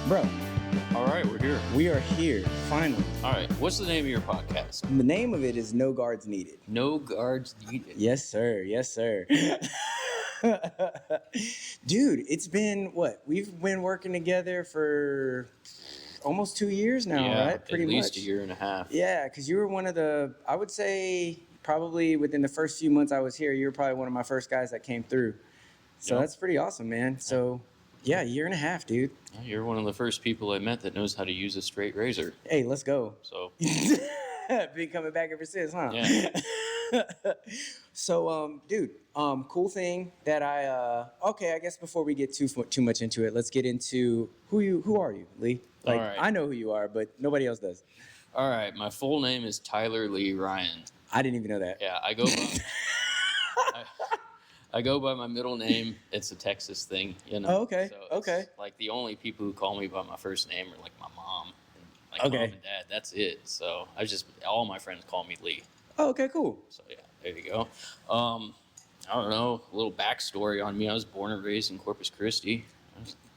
Bro, All right, we're here. we are here, finally. All right, what's the name of your podcast? The name of it is No Guards Needed. No Guards Needed. Yes, sir. Yes, sir. Dude, it's been what? We've been working together for almost 2 years now, Yeah, right? Pretty at least much. a year and a half. Yeah, because you were one of the, I would say, probably within the first few months I was here, you were probably one of my first guys that came through. So Yep. that's pretty awesome, man. So, yeah, a year and a half, dude. Yeah, you're one of the first people I met that knows how to use a straight razor. Hey, let's go. So, Been coming back ever since, huh? yeah. So, dude, cool thing that okay, I guess before we get too much into it, let's get into who are you, Lee? Like, All right. I know who you are, but nobody else does. All right, my full name is Tyler Lee Ryan. I didn't even know that. Yeah, I go by, I go by my middle name. It's a Texas thing, you know. Oh, okay, So it's okay. Like the only people who call me by my first name are like my mom, and like Okay. mom and dad. That's it. So all my friends call me Lee. Oh, okay, cool. So yeah, there you go. I don't know, a little backstory on me. I was born and raised in Corpus Christi.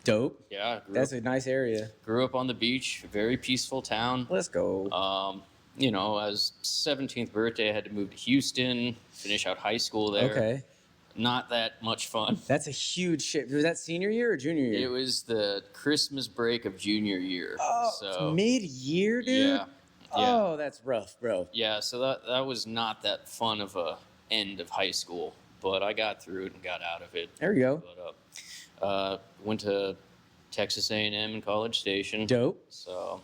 Dope. Yeah, That's a nice area. grew up on the beach, a very peaceful town. Let's go. You know, I was 17th birthday, I had to move to Houston, finish out high school there. Okay. Not that much fun. That's a huge shift. Was that senior year or junior year? It was the Christmas break of junior year. Oh, so mid-year, dude? yeah. Oh, that's rough, bro. Yeah, so that was not that fun of a end of high school, but I got through it and got out of it. There we go. But went to Texas A&M in College Station. Dope. So,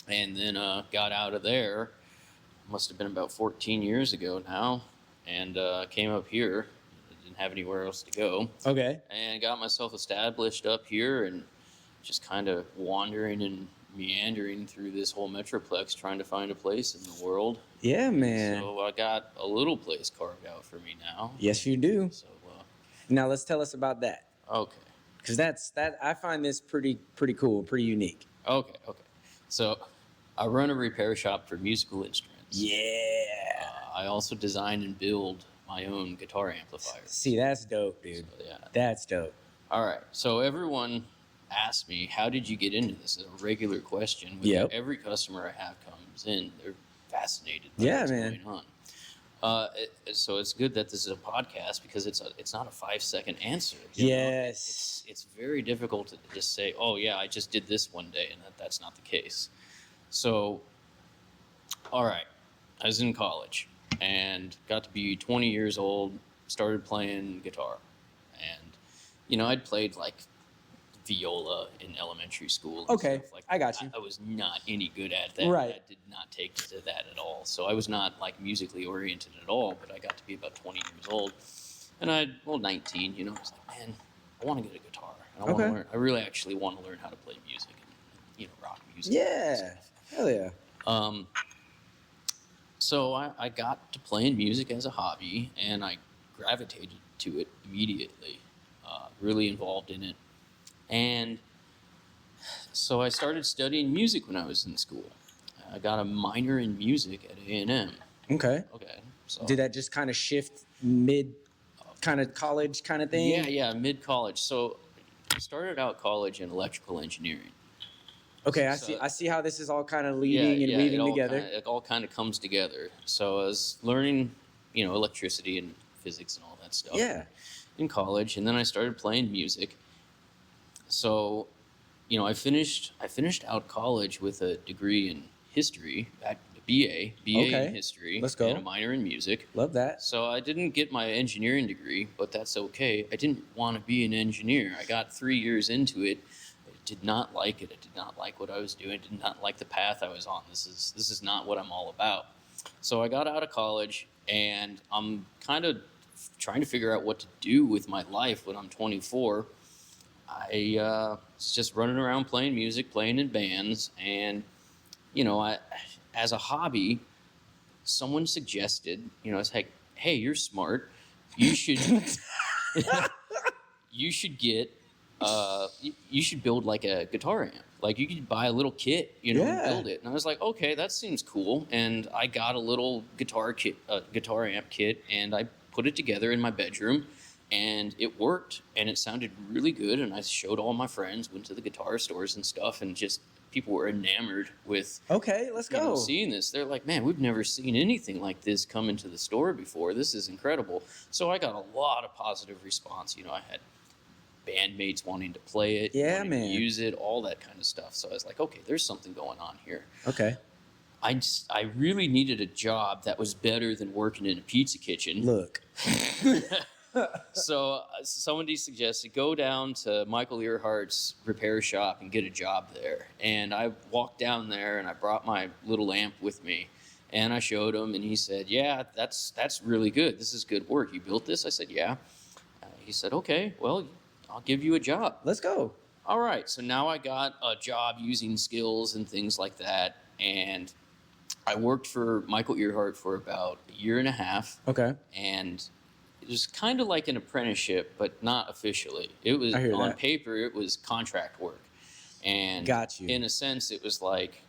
and then got out of there. Must have been about 14 years ago now, and came up here. Didn't have anywhere else to go, Okay. and got myself established up here, and just kind of wandering and meandering through this whole metroplex, trying to find a place in the world. Yeah, man. So I got a little place carved out for me now. Yes, you do. So Now let's tell us about that, okay. because that I find this pretty cool, pretty unique. Okay. So, I run a repair shop for musical instruments. Yeah. I also design and build my own guitar amplifiers. See, that's dope, dude. So, yeah. That's dope. All right. So everyone asks me, "How did you get into this?" It's a regular question. With Yep. Every customer I have comes in, they're fascinated by Yeah, what's man. going on. So it's good that this is a podcast because it's not a 5-second answer. you know? Yes. It's very difficult to just say, "Oh yeah, I just did this one day," and that's not the case. So, all right, I was in college and got to be 20 years old. Started playing guitar, and you know I'd played like viola in elementary school. And Okay, stuff like I got that. you. I was not any good at that. Right. I did not take to that at all. So I was not like musically oriented at all. But I got to be about 20 years old, and 19. You know, I was like, man, I want to get a guitar. And I want Okay. to learn. I really actually want to learn how to play music and rock music. Yeah. Hell yeah. So I got to playing music as a hobby, and I gravitated to it immediately. Really involved in it, and so I started studying music when I was in school. I got a minor in music at A&M. Okay. Okay, so Did that just kind of shift mid, kind of college kind of thing? yeah, mid college. So I started out college in electrical engineering. Okay, So- I see how this is all kind of leading and weaving together. It all kind of comes together. So I was learning, electricity and physics and all that stuff. Yeah. In college, and then I started playing music. So, I finished out college with a degree in history, a BA Okay. in history, Let's go. and a minor in music. Love that. So I didn't get my engineering degree, but that's okay. I didn't want to be an engineer. I got 3 years into it. I did not like it. I did not like what I was doing. I did not like the path I was on. This is not what I'm all about. So I got out of college, and I'm kind of trying to figure out what to do with my life when I'm 24. I was just running around playing music, playing in bands, and as a hobby, someone suggested, it's like, hey, you're smart, you should you should get you should build like a guitar amp. Like you could buy a little kit, Yeah. and build it. And I was like, okay, that seems cool. And I got a little guitar amp kit, and I put it together in my bedroom. and it worked, and it sounded really good. And I showed all my friends, went to the guitar stores and stuff, and just people were enamored with Okay, let's go. seeing this. They're like, man, we've never seen anything like this come into the store before. This is incredible. So I got a lot of positive response. I had bandmates wanting to play it, Yeah, wanting man. to use it, all that kind of stuff. So I was like, okay, there's something going on here. Okay. I really needed a job that was better than working in a pizza kitchen. Look. So somebody suggested go down to Michael Earhart's repair shop and get a job there. And I walked down there and I brought my little amp with me. And I showed him and he said, yeah, that's really good. This is good work. You built this? I said, yeah. He said, okay, well, I'll give you a job. Let's go. All right. So now I got a job using skills and things like that. And I worked for Michael Earhart for about a year and a half. Okay. And it was kind of like an apprenticeship, but not officially. It was on paper, it was contract work. And Got you. in a sense, it was like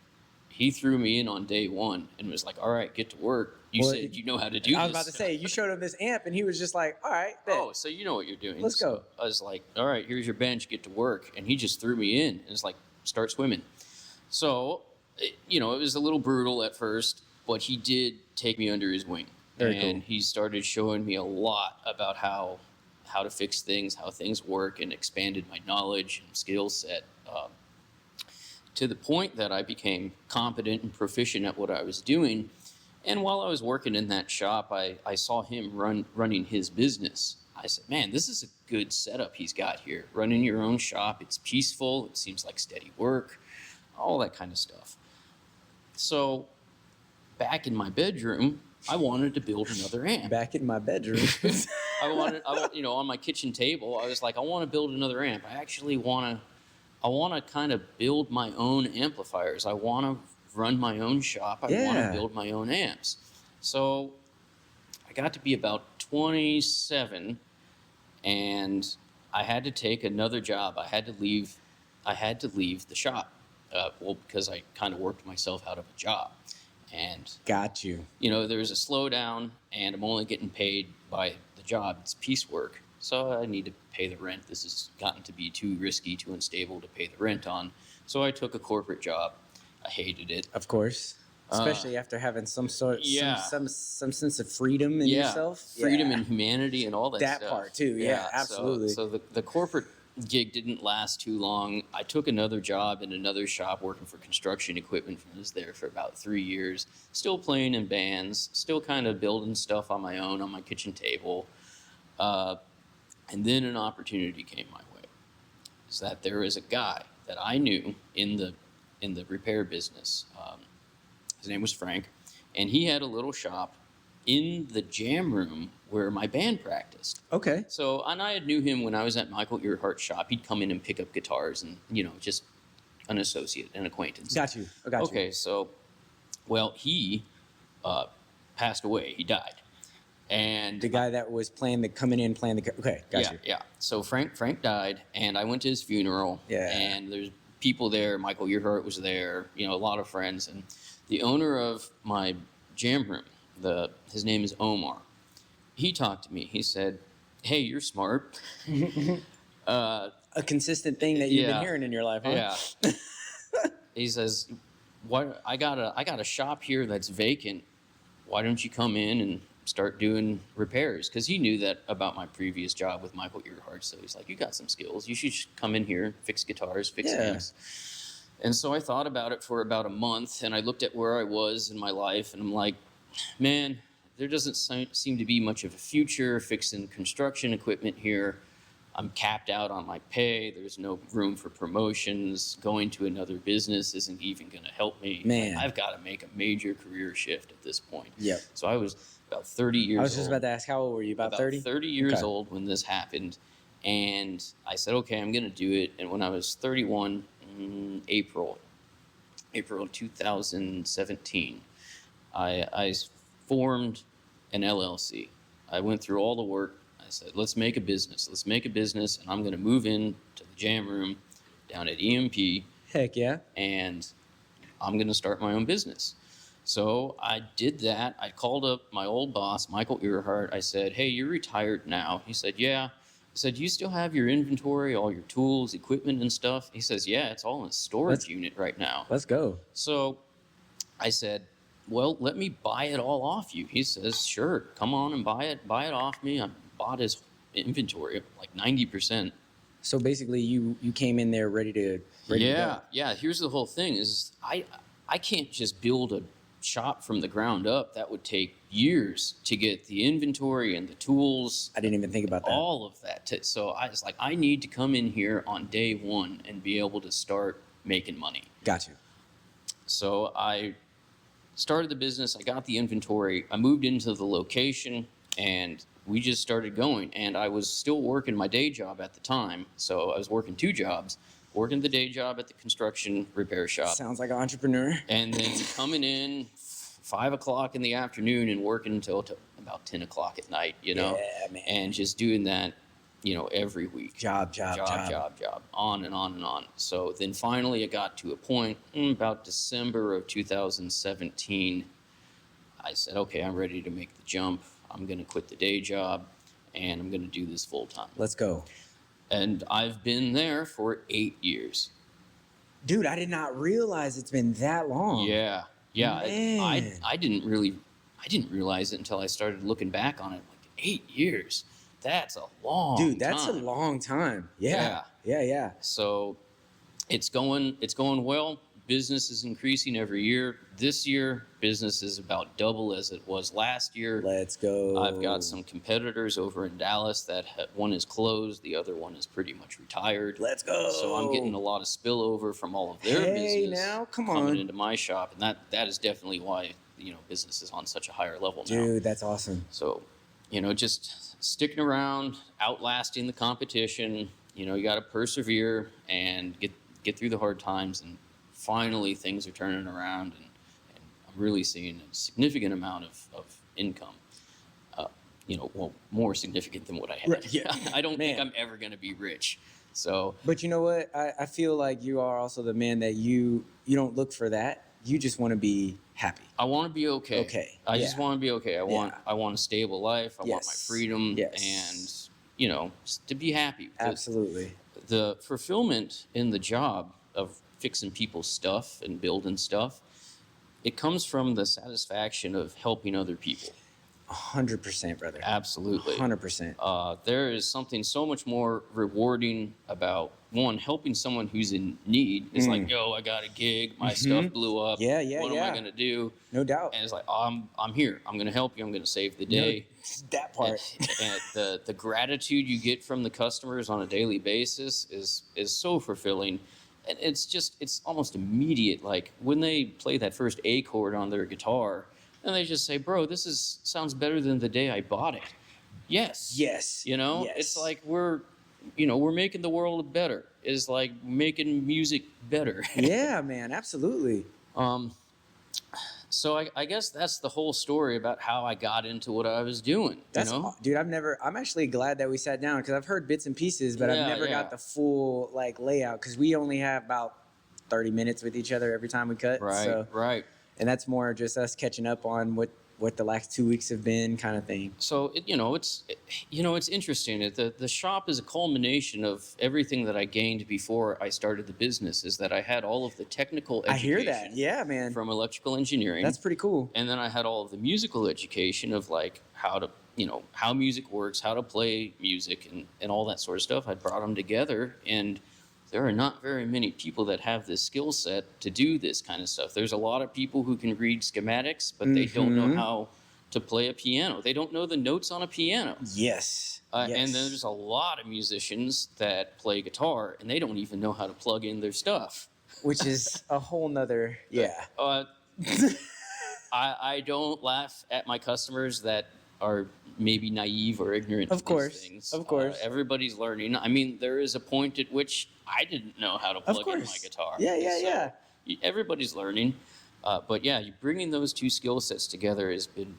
he threw me in on day one and was like, all right, get to work. You said you know how to do this. I was about to say, you showed him this amp and he was just like, all right, bet. Oh, so you know what you're doing. Let's go. I was like, all right, here's your bench, get to work. And he just threw me in and it's like, start swimming. So, it was a little brutal at first, but he did take me under his wing. Very and cool. He started showing me a lot about how to fix things, how things work, and expanded my knowledge and skill set to the point that I became competent and proficient at what I was doing. And while I was working in that shop, I saw him running his business. I said, man, this is a good setup he's got here. Running your own shop, it's peaceful, it seems like steady work, all that kind of stuff. So back in my bedroom, I wanted to build another amp. Back in my bedroom. On my kitchen table, I was like, I want to build another amp. I actually want to kind of build my own amplifiers. I want to run my own shop. I want to build my own amps. So I got to be about 27, and I had to take another job. I had to leave the shop. Because I kind of worked myself out of a job. And got you. There's a slowdown, and I'm only getting paid by the job. It's piecework. So I need to pay the rent. This has gotten to be too risky, too unstable to pay the rent on. So I took a corporate job. I hated it. Of course. Especially after having some sense of freedom in Yeah, yourself. Freedom and humanity and all that stuff. That part too, yeah, absolutely. So the corporate gig didn't last too long. I took another job in another shop working for construction equipment. I was there for about 3 years, still playing in bands, still kind of building stuff on my own on my kitchen table. And then an opportunity came my way. Is that there is a guy that I knew in the repair business. His name was Frank, and he had a little shop in the jam room where my band practiced. Okay. So, and I had knew him when I was at Michael Earhart's shop. He'd come in and pick up guitars and, just an associate, an acquaintance. Got you. I got you. Okay, so, well, he passed away. He died. And the guy that was coming in playing the okay, got you. Yeah. So Frank died, and I went to his funeral. Yeah. And there's people there. Michael Earhart was there. A lot of friends, and the owner of my jam room, his name is Omar. He talked to me. He said, "Hey, you're smart." A consistent thing that you've been hearing in your life, huh? Yeah. He says, "What? I got a shop here that's vacant. Why don't you come in and start doing repairs?" Because he knew that about my previous job with Michael Earhart. So he's like, "You got some skills. You should come in here, fix guitars, fix amps." And so I thought about it for about a month, and I looked at where I was in my life, and I'm like, man, there doesn't seem to be much of a future fixing construction equipment here. I'm capped out on my pay. There's no room for promotions. Going to another business isn't even going to help me. Man. I've got to make a major career shift at this point. Yep. So I was about 30 years old. I was just about to ask, how old were you? About 30? 30 years old when this happened. And I said, okay, I'm going to do it. And when I was 31, April of 2017, I formed an LLC. I went through all the work. I said, let's make a business. And I'm going to move in to the jam room down at EMP. Heck yeah. And I'm going to start my own business. So I did that. I called up my old boss, Michael Earhart. I said, hey, you're retired now. He said, yeah. said, "You still have your inventory, all your tools, equipment, and stuff?" He says, "Yeah, it's all in a storage unit right now." Let's go. So I said, "Well, let me buy it all off you." He says, "Sure, come on and buy it off me." I bought his inventory like 90%. So basically, you came in there ready to go. Yeah. Here's the whole thing: is I can't just build a shop from the ground up. That would take years to get the inventory and the tools. I didn't even think about that. All of that. So I was like, I need to come in here on day one and be able to start making money. Got you. So I started the business. I got the inventory. I moved into the location, and we just started going. And I was still working my day job at the time. So I was working 2 jobs, working the day job at the construction repair shop. Sounds like an entrepreneur. And then coming in 5 o'clock in the afternoon and working until about 10 o'clock at night, Yeah, man. and just doing that, every week. Job. On and on and on. So then finally it got to a point about December of 2017. I said, okay, I'm ready to make the jump. I'm going to quit the day job and I'm going to do this full time. Let's go. And I've been there for 8 years. Dude, I did not realize it's been that long. Yeah. Man. I didn't realize it until I started looking back on it. Like 8 years. That's a long time. Dude, that's a long time. Yeah. So it's going well. Business is increasing every year. This year, business is about double as it was last year. Let's go. I've got some competitors over in Dallas that one is closed, the other one is pretty much retired. Let's go. So I'm getting a lot of spillover from all of their business now, come coming on. into my shop, and that is definitely why business is on such a higher level now. Dude, that's awesome. So, just sticking around, outlasting the competition. You got to persevere and get through the hard times, and finally things are turning around, and I'm really seeing a significant amount of income. More significant than what I had. Right, yeah. I don't think I'm ever going to be rich. So, but you know what? I feel like you are also the man that you don't look for that. You just want to be happy. I want to be okay. Okay. I just want to be okay. I want a stable life. I want my Yes. freedom, Yes. and just to be happy. Absolutely. The fulfillment in the job of fixing people's stuff and building stuff, it comes from the satisfaction of helping other people. 100%, brother. Absolutely. 100%. There is something so much more rewarding about, one, helping someone who's in need. It's like, yo, I got a gig, my stuff blew up. Yeah, what am I gonna do? No doubt. And it's like, oh, I'm here. I'm gonna help you. I'm gonna save the day. That part. And the gratitude you get from the customers on a daily basis is so fulfilling. And it's almost immediate. Like when they play that first A chord on their guitar, and they just say, bro, this sounds better than the day I bought it. Yes. Yes. Yes. It's like we're making the world better. It's like making music better. Yeah, man, absolutely. So I guess that's the whole story about how I got into what I was doing. Dude, I'm actually glad that we sat down because I've heard bits and pieces, but I've never got the full layout because we only have about 30 minutes with each other every time we cut. Right. And that's more just us catching up on what the last 2 weeks have been, kind of thing. So it's interesting. The shop is a culmination of everything that I gained before I started the business. Is that I had all of the technical education. I hear that. Yeah, man. From electrical engineering. That's pretty cool. And then I had all of the musical education of how music works, how to play music, and all that sort of stuff. I brought them together, and there are not very many people that have this skill set to do this kind of stuff. There's a lot of people who can read schematics, but they don't know how to play a piano. They don't know the notes on a piano. Yes. And then there's a lot of musicians that play guitar, and they don't even know how to plug in their stuff. Which is a whole nother, I don't laugh at my customers that are maybe naive or ignorant of to these things. Of course. Everybody's learning. I mean, there is a point at which I didn't know how to plug in my guitar. Yeah. Everybody's learning. But you bringing those two skill sets together has been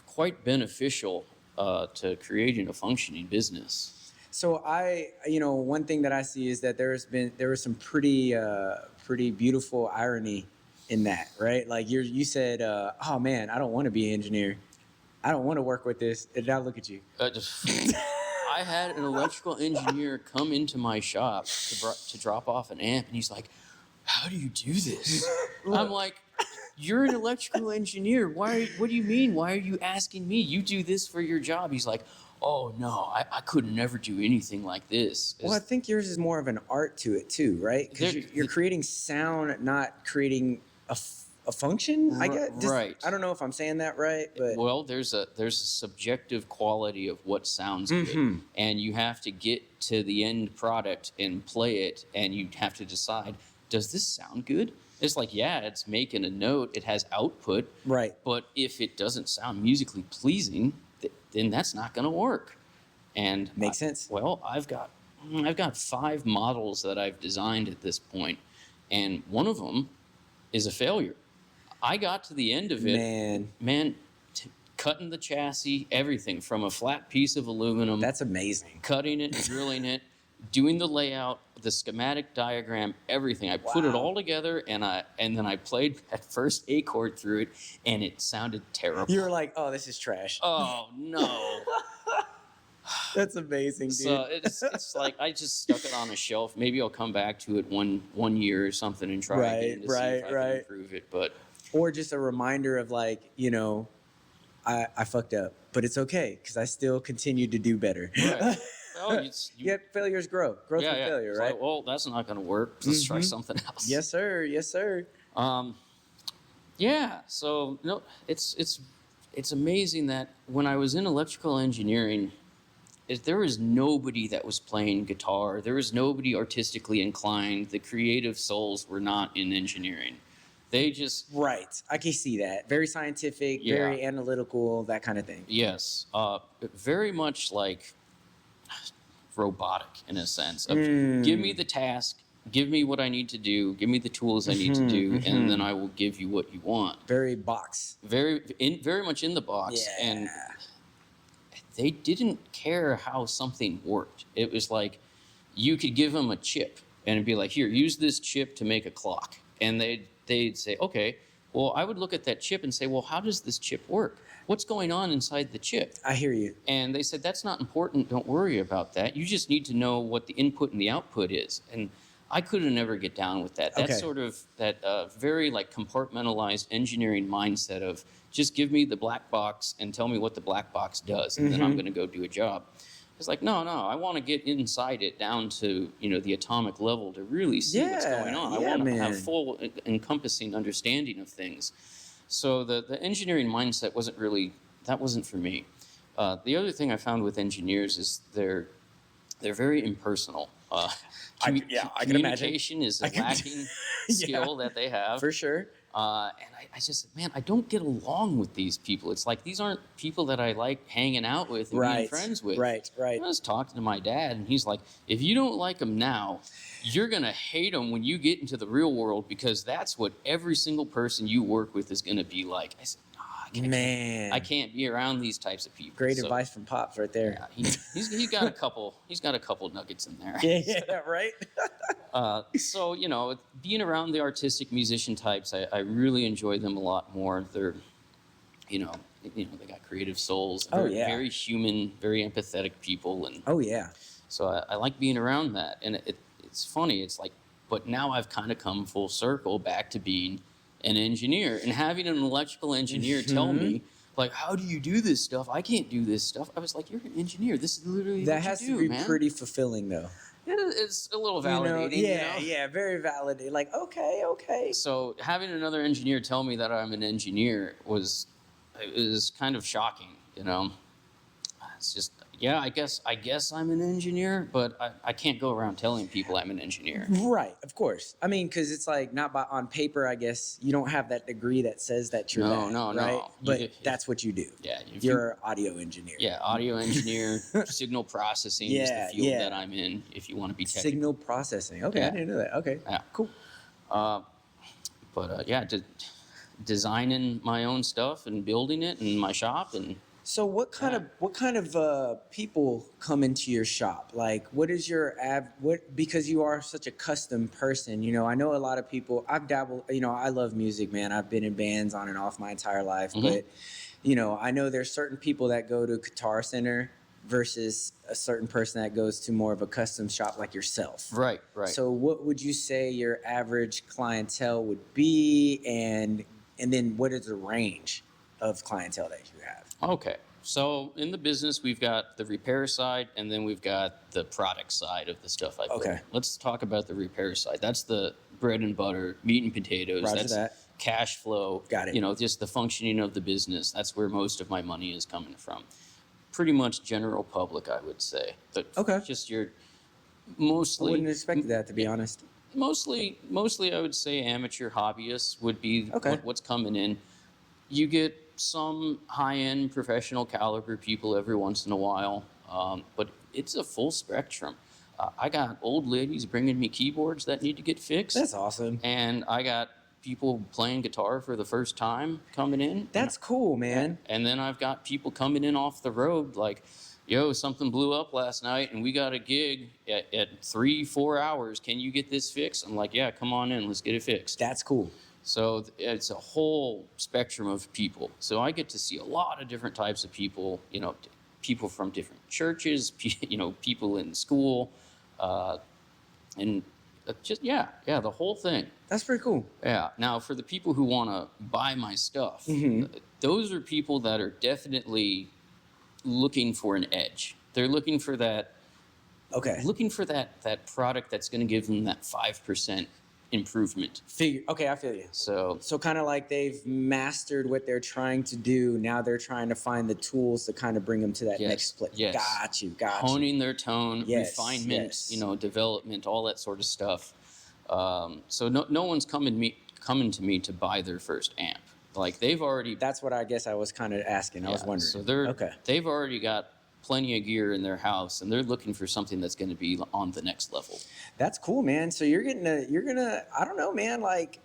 quite beneficial to creating a functioning business. So one thing that I see is that there was some pretty beautiful irony in that, right? Like you said, oh man, I don't want to be an engineer. I don't want to work with this. And now look at you. I had an electrical engineer come into my shop to drop off an amp, and he's like, "How do you do this?" I'm like, "You're an electrical engineer. What do you mean? Why are you asking me? You do this for your job." He's like, "Oh no, I could never do anything like this." Well, I think yours is more of an art to it too, right? Because you're creating sound, not creating a function. I guess. Right. I don't know if I'm saying that right, but well, there's a subjective quality of what sounds good, and you have to get to the end product and play it, and you have to decide, does this sound good? It's like, yeah, it's making a note, it has output, right. but if it doesn't sound musically pleasing, then that's not going to work. And makes sense. Well, I've got 5 models that I've designed at this point, and one of them is a failure. I got to the end of it, man, cutting the chassis, everything from a flat piece of aluminum. That's amazing. Cutting it, drilling it, doing the layout, the schematic diagram, everything. I put it all together, and then I played that first A chord through it, and it sounded terrible. You were like, "Oh, this is trash." Oh no. That's amazing, dude. So it's like I just stuck it on a shelf. Maybe I'll come back to it one year or something and try again to see if I can improve it. But or just a reminder of like, I fucked up, but it's okay because I still continue to do better. Right. Well, failures grow. Growth from failure, right? Like, well, that's not going to work. Let's try something else. Yes, sir. Yes, sir. Yeah. So it's amazing that when I was in electrical engineering, there was nobody that was playing guitar. There was nobody artistically inclined. The creative souls were not in engineering. They just... Right. I can see that. Very scientific, very analytical, that kind of thing. Yes. Very much like robotic in a sense. Give me the task, give me what I need to do, give me the tools I need to do, and then I will give you what you want. Very box. Very much in the box. Yeah. And they didn't care how something worked. It was like you could give them a chip and it'd be like, here, use this chip to make a clock. And they'd say, okay, well, I would look at that chip and say, well, how does this chip work? What's going on inside the chip? I hear you. And they said, that's not important. Don't worry about that. You just need to know what the input and the output is. And I couldn't ever get down with that. That's sort of that very like compartmentalized engineering mindset of just give me the black box and tell me what the black box does, and then I'm going to go do a job. It's like, no, I want to get inside it down to, the atomic level to really see what's going on. I want to have full encompassing understanding of things. So the engineering mindset wasn't for me. The other thing I found with engineers is they're very impersonal. I can imagine. Communication is a lacking skill that they have. For sure. And I just, I don't get along with these people. It's like, these aren't people that I like hanging out with and being friends with. Right. I was talking to my dad, and he's like, if you don't like them now, you're going to hate them when you get into the real world, because that's what every single person you work with is going to be like. I said, I can't be around these types of people. Great advice from Pops right there. Yeah, he's got a couple nuggets in there. Yeah, right. So being around the artistic musician types, I really enjoy them a lot more. They're, they got creative souls. Very human, very empathetic people, and so I like being around that. And it's funny. It's like, but now I've kind of come full circle back to being an engineer, and having an electrical engineer tell me, like, how do you do this stuff? I can't do this stuff. I was like, you're an engineer. This is literally that what has you do, to be man. Pretty fulfilling, though. It's a little validating. Yeah, very validating. Like, okay. So having another engineer tell me that I'm an engineer was kind of shocking. It's just, I guess I'm an engineer, but I can't go around telling people I'm an engineer. Right, of course. I mean, because it's like not on paper, I guess you don't have that degree that says that you're No. Right? But that's what you do. Yeah. You're an audio engineer. Yeah, audio engineer, signal processing is the field that I'm in, if you want to be technical. Signal processing. Okay, I didn't know that. Okay, cool. Designing my own stuff and building it in my shop. And so what kind of people come into your shop? Like, what is your because you are such a custom person, I know a lot of people. I've dabbled, I love music, man. I've been in bands on and off my entire life, but I know there's certain people that go to Guitar Center versus a certain person that goes to more of a custom shop like yourself. Right. So what would you say your average clientele would be, and then what is the range of clientele that you have? Okay. So in the business, we've got the repair side, and then we've got the product side of the stuff I build. Okay. Let's talk about the repair side. That's the bread and butter, meat and potatoes. Roger That's that. cash flow. Got it. You know, just the functioning of the business. That's where most of my money is coming from. Pretty much general public, I would say. But Okay. just your I mostly. wouldn't expect that, to be honest. Mostly, I would say amateur hobbyists would be Okay. what's coming in. You get some high-end professional caliber people every once in a while, but it's a full spectrum. I got old ladies bringing me keyboards that need to get fixed, That's awesome. and I got people playing guitar for the first time coming in. That's cool, man. And then I've got people coming in off the road like, yo, something blew up last night and we got a gig at 3-4 hours. Can you get this fixed? I'm like, yeah, come on in. Let's get it fixed. That's cool. So it's a whole spectrum of people. So I get to see a lot of different types of people, you know, people from different churches, you know, people in school, and just, yeah, the whole thing. That's pretty cool. Yeah. Now, for the people who want to buy my stuff, those are people that are definitely looking for an edge. They're looking for that. Okay. Looking for that product that's going to give them that 5% improvement. Okay, I feel you. So kind of like they've mastered what they're trying to do. Now they're trying to find the tools to kind of bring them to that next place. Yes. Got you. Honing their tone, Yes, refinement, yes. you know, development, all that sort of stuff. So no one's coming to me to buy their first amp. Like they've already. That's what I guess I was kind of asking. I was wondering. So they've already got plenty of gear in their house, and they're looking for something that's going to be on the next level. That's cool, man. So you're gonna I don't know, man, like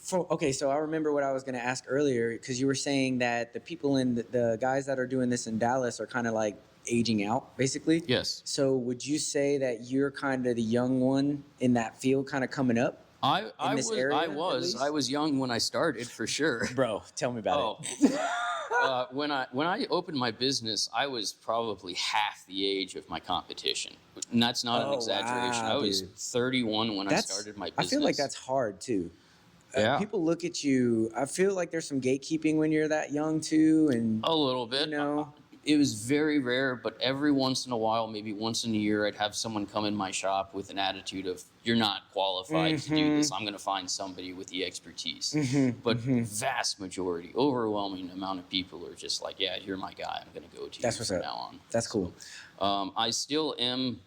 so I remember what I was gonna ask earlier, because you were saying that the people in the guys that are doing this in Dallas are kind of like aging out, basically. Yes. So would you say that you're kind of the young one in that field, kind of coming up? I was young when I started, for sure. Bro, tell me about it. When I opened my business, I was probably half the age of my competition, and that's not an exaggeration. Wow, I was 31 when I started my business. I feel like that's hard too. Yeah. People look at you. I feel like there's some gatekeeping when you're that young too, and a little bit. You know, it was very rare, but every once in a while, maybe once in a year, I'd have someone come in my shop with an attitude of, "You're not qualified to do this. I'm going to find somebody with the expertise." But vast majority, overwhelming amount of people are just like, "Yeah, you're my guy. I'm going to go to you from now on." That's cool. I still am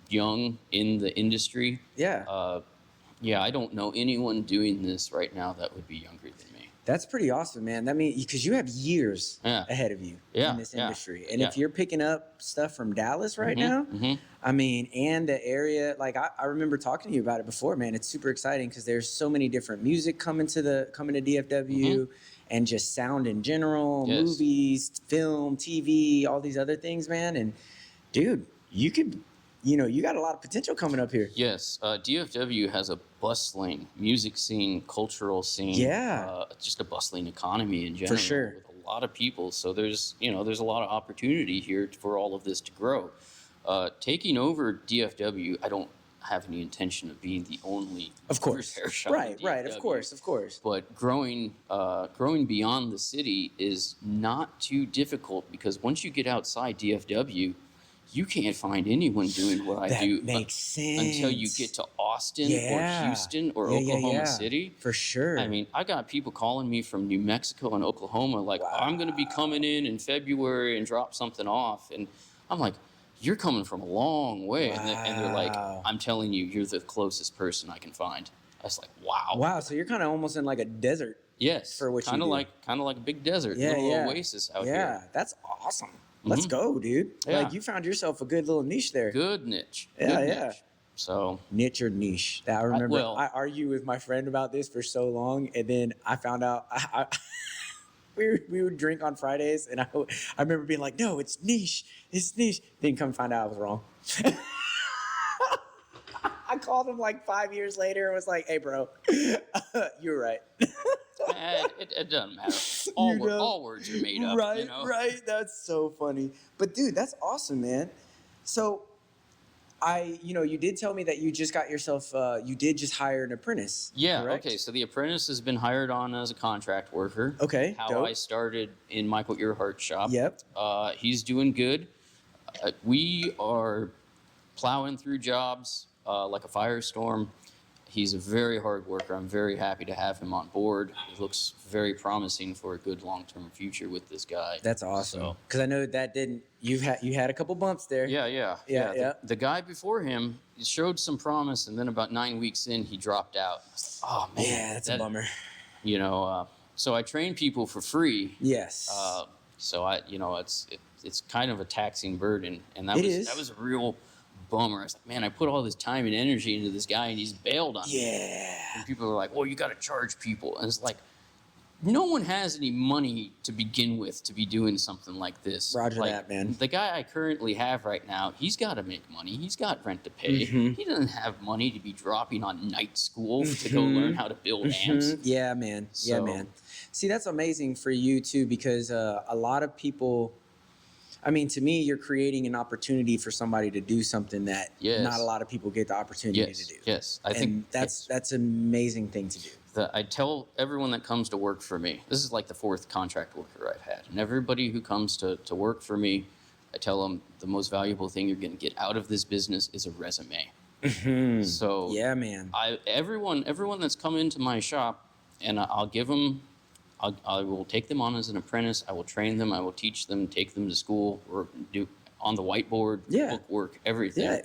young in the industry. Yeah. Yeah, I don't know anyone doing this right now that would be younger than me. That's pretty awesome, man. That means because you have years ahead of you in this industry, and if you're picking up stuff from Dallas right now, I mean, and the area, like I remember talking to you about it before, man. It's super exciting because there's so many different music coming to DFW, and just sound in general, movies, film, TV, all these other things, man. And dude, you could. You know, you got a lot of potential coming up here. Yes. DFW has a bustling music scene, cultural scene. Yeah. Just a bustling economy in general. For sure. With a lot of people. So there's a lot of opportunity here for all of this to grow. Taking over DFW, I don't have any intention of being the only repair shop. Right, of course. But growing beyond the city is not too difficult, because once you get outside DFW, you can't find anyone doing what I do. That makes sense. Until you get to Austin or Houston or Oklahoma City. For sure. I mean, I got people calling me from New Mexico and Oklahoma like, I'm going to be coming in February and drop something off. And I'm like, you're coming from a long way. And they're like, I'm telling you, you're the closest person I can find. I was like, wow. Wow, so you're kind of almost in like a desert. Yes. For what you do. Kind of like a big desert, little oasis out here. Yeah, that's awesome. Let's go, dude. Yeah. Like, you found yourself a good little niche there. Good niche. Niche. So niche or niche. I remember I argued with my friend about this for so long, and then I found out we would drink on Fridays, and I remember being like, no, it's niche. Then come find out I was wrong. I called him like 5 years later and was like, hey, bro, you were right. It doesn't matter. You know? All words are made up. Right, You know. right. That's so funny. But dude, that's awesome, man. So you did tell me that you just got yourself, you did just hire an apprentice, Yeah. correct? Okay. So the apprentice has been hired on as a contract worker. Okay, How dope. I started in Michael Earhart's shop. Yep. He's doing good. We are plowing through jobs like a firestorm. He's a very hard worker. I'm very happy to have him on board. It looks very promising for a good long-term future with this guy. That's awesome. So, Because I know that didn't, you had a couple bumps there. yeah. The guy before him showed some promise, and then about 9 weeks in, he dropped out. Oh man, Yeah, that's a bummer. You know, so I train people for free. Yes. So it's kind of a taxing burden, and that was a real bummer. I was like, man, I put all this time and energy into this guy, and he's bailed on me. Yeah. And people are like, well, you got to charge people, and it's like, no one has any money to begin with to be doing something like this. Roger like, that, man. The guy I currently have right now, he's got to make money. He's got rent to pay. He doesn't have money to be dropping on night school to go learn how to build amps. Yeah, man. Yeah, man. See, that's amazing for you too, because a lot of people, I mean, to me, you're creating an opportunity for somebody to do something that not a lot of people get the opportunity to do. Yes, I think that's an amazing thing to do. I tell everyone that comes to work for me, this is like the 4th contract worker I've had, and everybody who comes to work for me, I tell them the most valuable thing you're going to get out of this business is a resume. So yeah, man. Everyone that's come into my shop, and I'll give them. I will take them on as an apprentice. I will train them. I will teach them, take them to school, or do on the whiteboard, book work, everything. Yeah.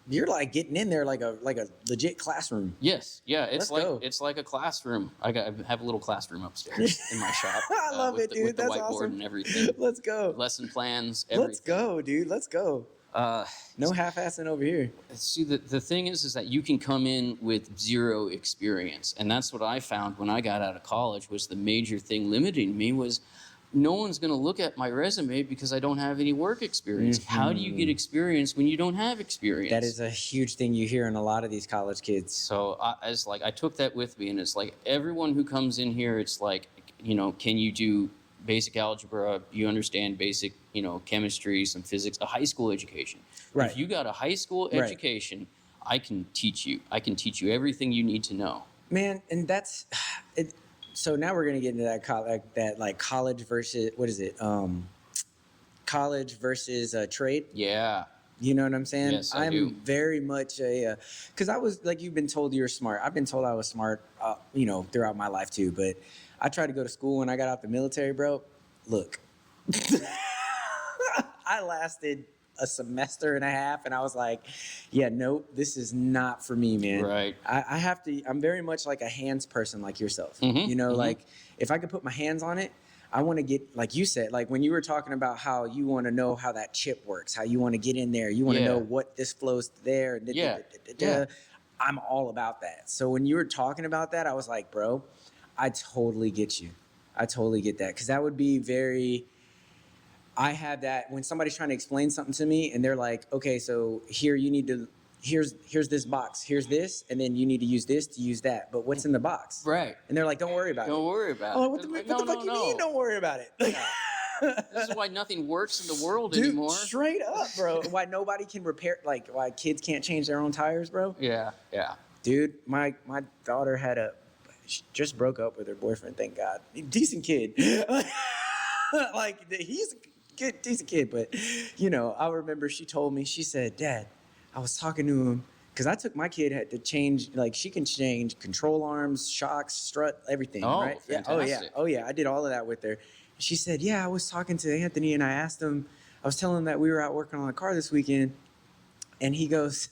You're like getting in there like a legit classroom. Yes, yeah, it's like a classroom. I have a little classroom upstairs in my shop. I love it, dude. With the That's whiteboard awesome. and everything. Let's go. Lesson plans, everything. Let's go, dude. Let's go. No half-assing over here. See, the thing is that you can come in with zero experience, and that's what I found when I got out of college. Was the major thing limiting me was no one's going to look at my resume because I don't have any work experience. How do you get experience when you don't have experience? That is a huge thing you hear in a lot of these college kids. So I took that with me, and it's like everyone who comes in here, it's like, can you do basic algebra? You understand basic, chemistry, some physics, a high school education. Right. If you got a high school education, I can teach you. I can teach you everything you need to know. Man, and that's it. So now we're gonna get into that college versus what is it? College versus trade. Yeah. You know what I'm saying? Yes, I do. I'm very much because I was like, you've been told you're smart. I've been told I was smart, throughout my life too. But I tried to go to school when I got out the military, bro. Look, I lasted a semester and a half, and I was like, yeah, nope, this is not for me, man. Right. I have to. I'm very much like a hands person, like yourself. Like if I could put my hands on it. I want to get, like you said, like when you were talking about how you want to know how that chip works, how you want to get in there, you want to know what this flows there. I'm all about that. So when you were talking about that, I was like, bro, I totally get you. I totally get that. Because that would be I have that when somebody's trying to explain something to me and they're like, okay, so here you need to, here's this box, here's this, and then you need to use this to use that. But what's in the box? Right. And they're like, don't worry about it. Don't worry about it. Oh, what the fuck you mean don't worry about it? This is why nothing works in the world anymore. Straight up, bro. Why nobody can repair, like why kids can't change their own tires, bro? Yeah. Dude, my daughter just broke up with her boyfriend, thank God. Decent kid. Like, he's a good, decent kid, but, I remember she told me, she said, Dad, I was talking to him, because I took my kid had to change, like she can change control arms, shocks, strut, everything, right? Fantastic. Oh yeah, I did all of that with her. She said, yeah, I was talking to Anthony and I was telling him that we were out working on the car this weekend, and he goes,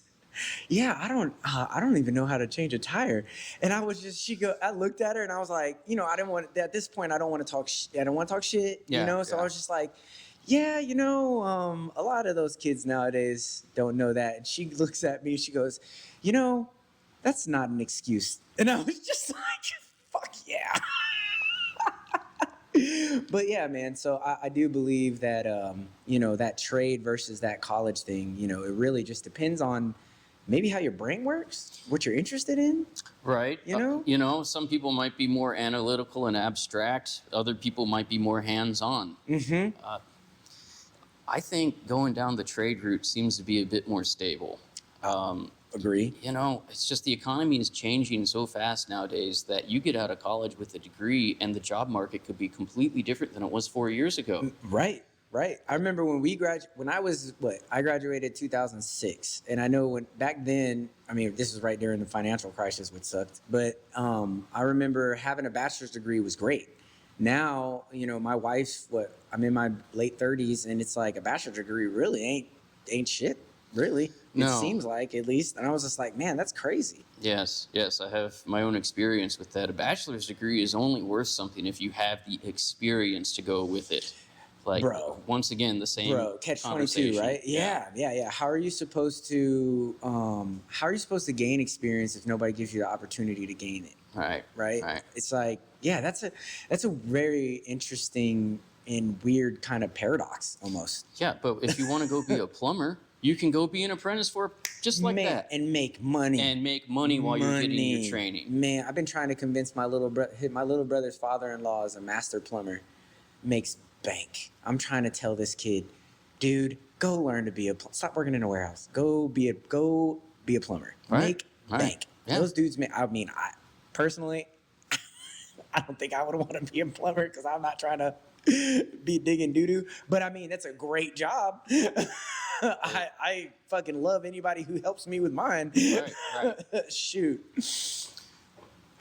yeah, I don't even know how to change a tire. And I looked at her and I was like, I didn't want, at this point, I don't want to talk shit, so I was just like, yeah, a lot of those kids nowadays don't know that. And she looks at me, she goes, that's not an excuse. And I was just like, fuck yeah. But yeah, man, so I do believe that, that trade versus that college thing, it really just depends on, maybe how your brain works, what you're interested in. Right. You know? Some people might be more analytical and abstract. Other people might be more hands-on. Mm-hmm. I think going down the trade route seems to be a bit more stable. Agree. It's just the economy is changing so fast nowadays that you get out of college with a degree and the job market could be completely different than it was 4 years ago. Right. Right. I remember when I was I graduated 2006, and I know when back then, I mean, this was right during the financial crisis, which sucked. But I remember having a bachelor's degree was great. Now, my wife's I'm in my late 30s, and it's like a bachelor's degree really ain't shit. Really, No. it seems like, at least. And I was just like, man, that's crazy. Yes, I have my own experience with that. A bachelor's degree is only worth something if you have the experience to go with it. Like, Bro. once again, the same Catch 22, conversation. right? Yeah. How are you supposed to gain experience if nobody gives you the opportunity to gain it? Right. It's like, yeah, that's a very interesting and weird kind of paradox almost. Yeah, but if you want to go be a plumber, you can go be an apprentice for just like that. And make money. And make money while you're getting your training. Man, I've been trying to convince my little brother's father-in-law is a master plumber. Makes bank. I'm trying to tell this kid, dude, go learn to be stop working in a warehouse. Go be a plumber. Right. Make bank. Yeah. Those dudes I personally I don't think I would want to be a plumber because I'm not trying to be digging doo-doo. But I mean, that's a great job. I fucking love anybody who helps me with mine. Right. Shoot.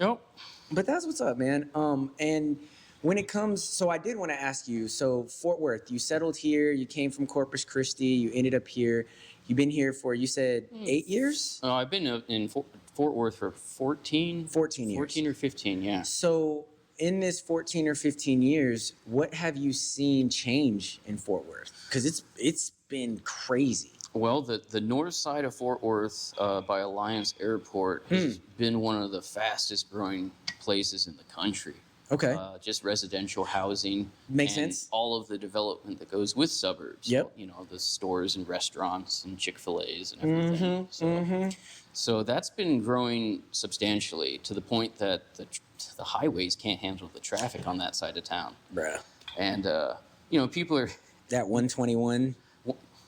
Nope. But that's what's up, man. And when it comes, so I did want to ask you, so Fort Worth, you settled here, you came from Corpus Christi, you ended up here. You've been here for, you said, 8 years? Oh, I've been in Fort Worth for 14 years. 14 or 15, yeah. So in this 14 or 15 years, what have you seen change in Fort Worth? Because it's been crazy. Well, the north side of Fort Worth by Alliance Airport has been one of the fastest growing places in the country. Okay. Just residential housing. Makes and sense. all of the development that goes with suburbs. Yep. The stores and restaurants and Chick-fil-A's and everything. So that's been growing substantially to the point that the highways can't handle the traffic on that side of town. Bruh. And, people are... That 121.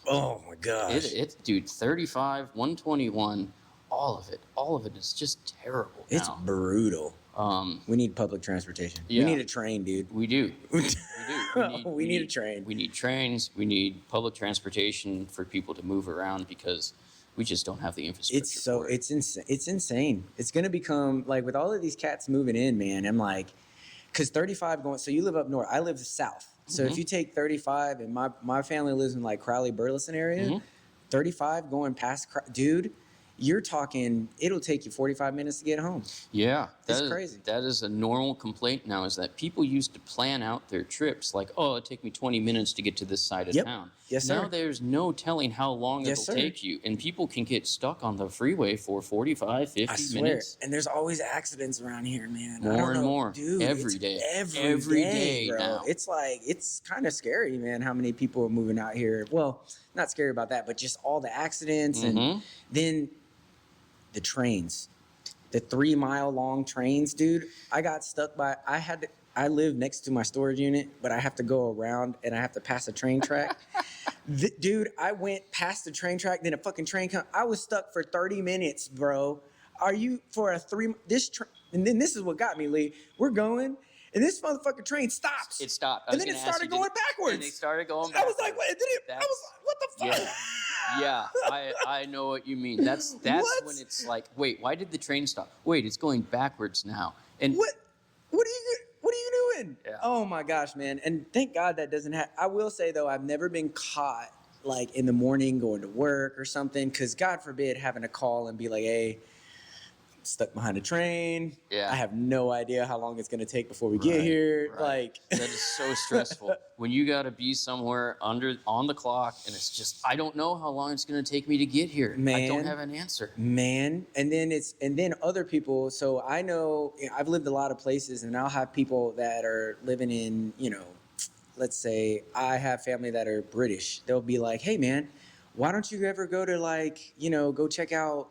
Oh, my gosh. Dude, 35, 121, all of it is just terrible now. It's brutal. We need public transportation. Yeah. We need a train, dude. We do. We need a train. We need trains. We need public transportation for people to move around because we just don't have the infrastructure. It's insane. It's gonna become like with all of these cats moving in, man. I'm like, because 35 going. So you live up north. I live south. So if you take 35, and my family lives in like Crowley, Burleson area, 35 going past, dude. You're talking, it'll take you 45 minutes to get home. Yeah. That's crazy. That is a normal complaint now, is that people used to plan out their trips like, oh, it'll take me 20 minutes to get to this side of town. Yes, sir. Now there's no telling how long it'll take you. And people can get stuck on the freeway for 45, 50 I swear. minutes. And there's always accidents around here, man. More and more. Dude, Every day. Every day, bro. Now. It's like, it's kind of scary, man, how many people are moving out here. Well, not scary about that, but just all the accidents. And then the trains, the 3 mile long trains, dude. I got stuck I live next to my storage unit, but I have to go around and I have to pass a train track. Dude, I went past the train track, then a fucking train come. I was stuck for 30 minutes, bro. Are you for a and then this is what got me, Lee. We're going, and this motherfucking train stops. It stopped. And then it started going backwards. And they started going I backwards. was like, I was like, what the fuck? Yeah, I know what you mean. That's What? when it's like, wait, why did the train stop? Wait, it's going backwards now. And What are you doing? Yeah. Oh my gosh, man. And thank God that doesn't happen. I will say though, I've never been caught like in the morning going to work or something, because God forbid having to call and be like, hey, stuck behind a train. Yeah. I have no idea how long it's gonna take before we get here. Right. Like that is so stressful when you got to be somewhere on the clock, and it's just, I don't know how long it's gonna take me to get here. Man. I don't have an answer. Man, and then other people. So I know I've lived a lot of places, and I'll have people that are living in, let's say I have family that are British. They'll be like, hey man, why don't you ever go to go check out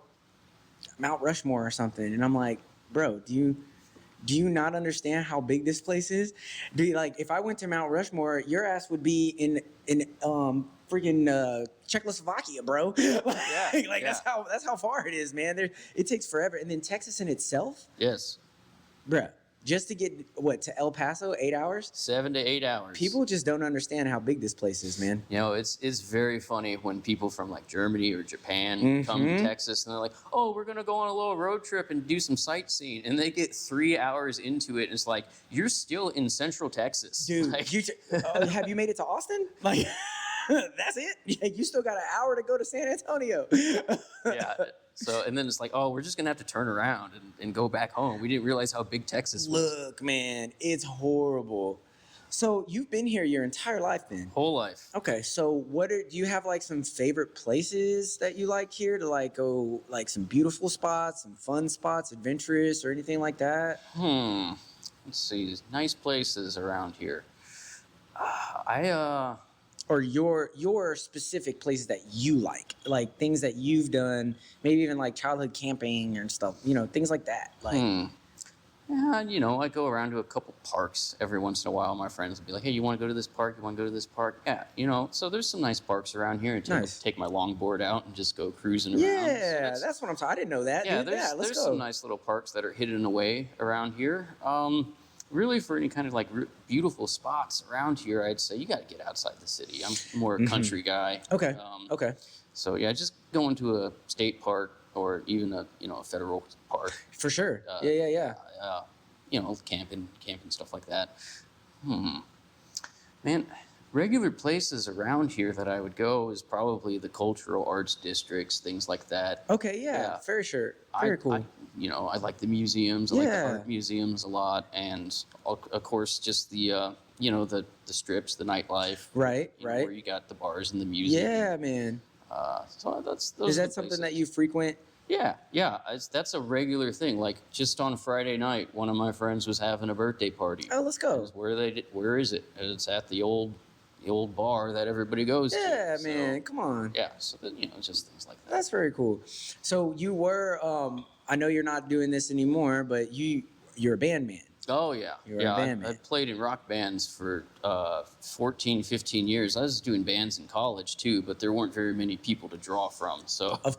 Mount Rushmore or something, and I'm like, bro, do you not understand how big this place is? Do you, like, if I went to Mount Rushmore, your ass would be in freaking Czechoslovakia, bro. Like yeah. that's how far it is, man. It takes forever, and then Texas in itself, Yes. bruh, just to get what to El Paso, 8 hours. 7 to 8 hours. People just don't understand how big this place is, man. You know, it's very funny when people from like Germany or Japan come to Texas and they're like, "Oh, we're gonna go on a little road trip and do some sightseeing," and they get 3 hours into it, and it's like you're still in Central Texas, Dude. Like, Have you made it to Austin? Like, that's it. You still got an hour to go to San Antonio. yeah. So and then it's like, oh, we're just gonna have to turn around and go back home. We didn't realize how big Texas was. Look, man, it's horrible. So you've been here your entire life, then? Whole life. Okay, so do you have like some favorite places that you like here to like go, like some beautiful spots, some fun spots, adventurous or anything like that? Let's see, nice places around here. Or your specific places that you like things that you've done, maybe even like childhood camping and stuff, things like that. Like, Yeah, you know, I go around to a couple parks every once in a while. My friends will be like, "Hey, you want to go to this park? You want to go to this park?" Yeah, you know, so there's some nice parks around here. Nice. Take my longboard out and just go cruising around. yeah, that's what I'm talking. I didn't know that. Yeah, dude. Let's there's go. some nice little parks that are hidden away around here. Really, for any kind of like beautiful spots around here, I'd say you got to get outside the city. I'm more a country guy. Okay. Okay. So yeah, just going to a state park or even a federal park. For sure. Yeah. Camping stuff like that. Man, regular places around here that I would go is probably the cultural arts districts, things like that. Okay. Yeah. Yeah. Very sure. Very cool. I like the museums. I like the Yeah. art museums a lot, and of course, just the the strips, the nightlife. Right. Right. Where you got the bars and the music. Yeah, man. So those. Is are that the something places. that you frequent? Yeah. That's a regular thing. Like just on Friday night, one of my friends was having a birthday party. Oh, let's go. Where is it? It's at the old bar that everybody goes to. Yeah, So, man. Come on. Yeah. So then just things like that. That's very cool. So you were, I know you're not doing this anymore, but you're a band man. Oh yeah. You're a yeah. band man. I played in rock bands for 14, 15 years. I was doing bands in college too, but there weren't very many people to draw from. So Of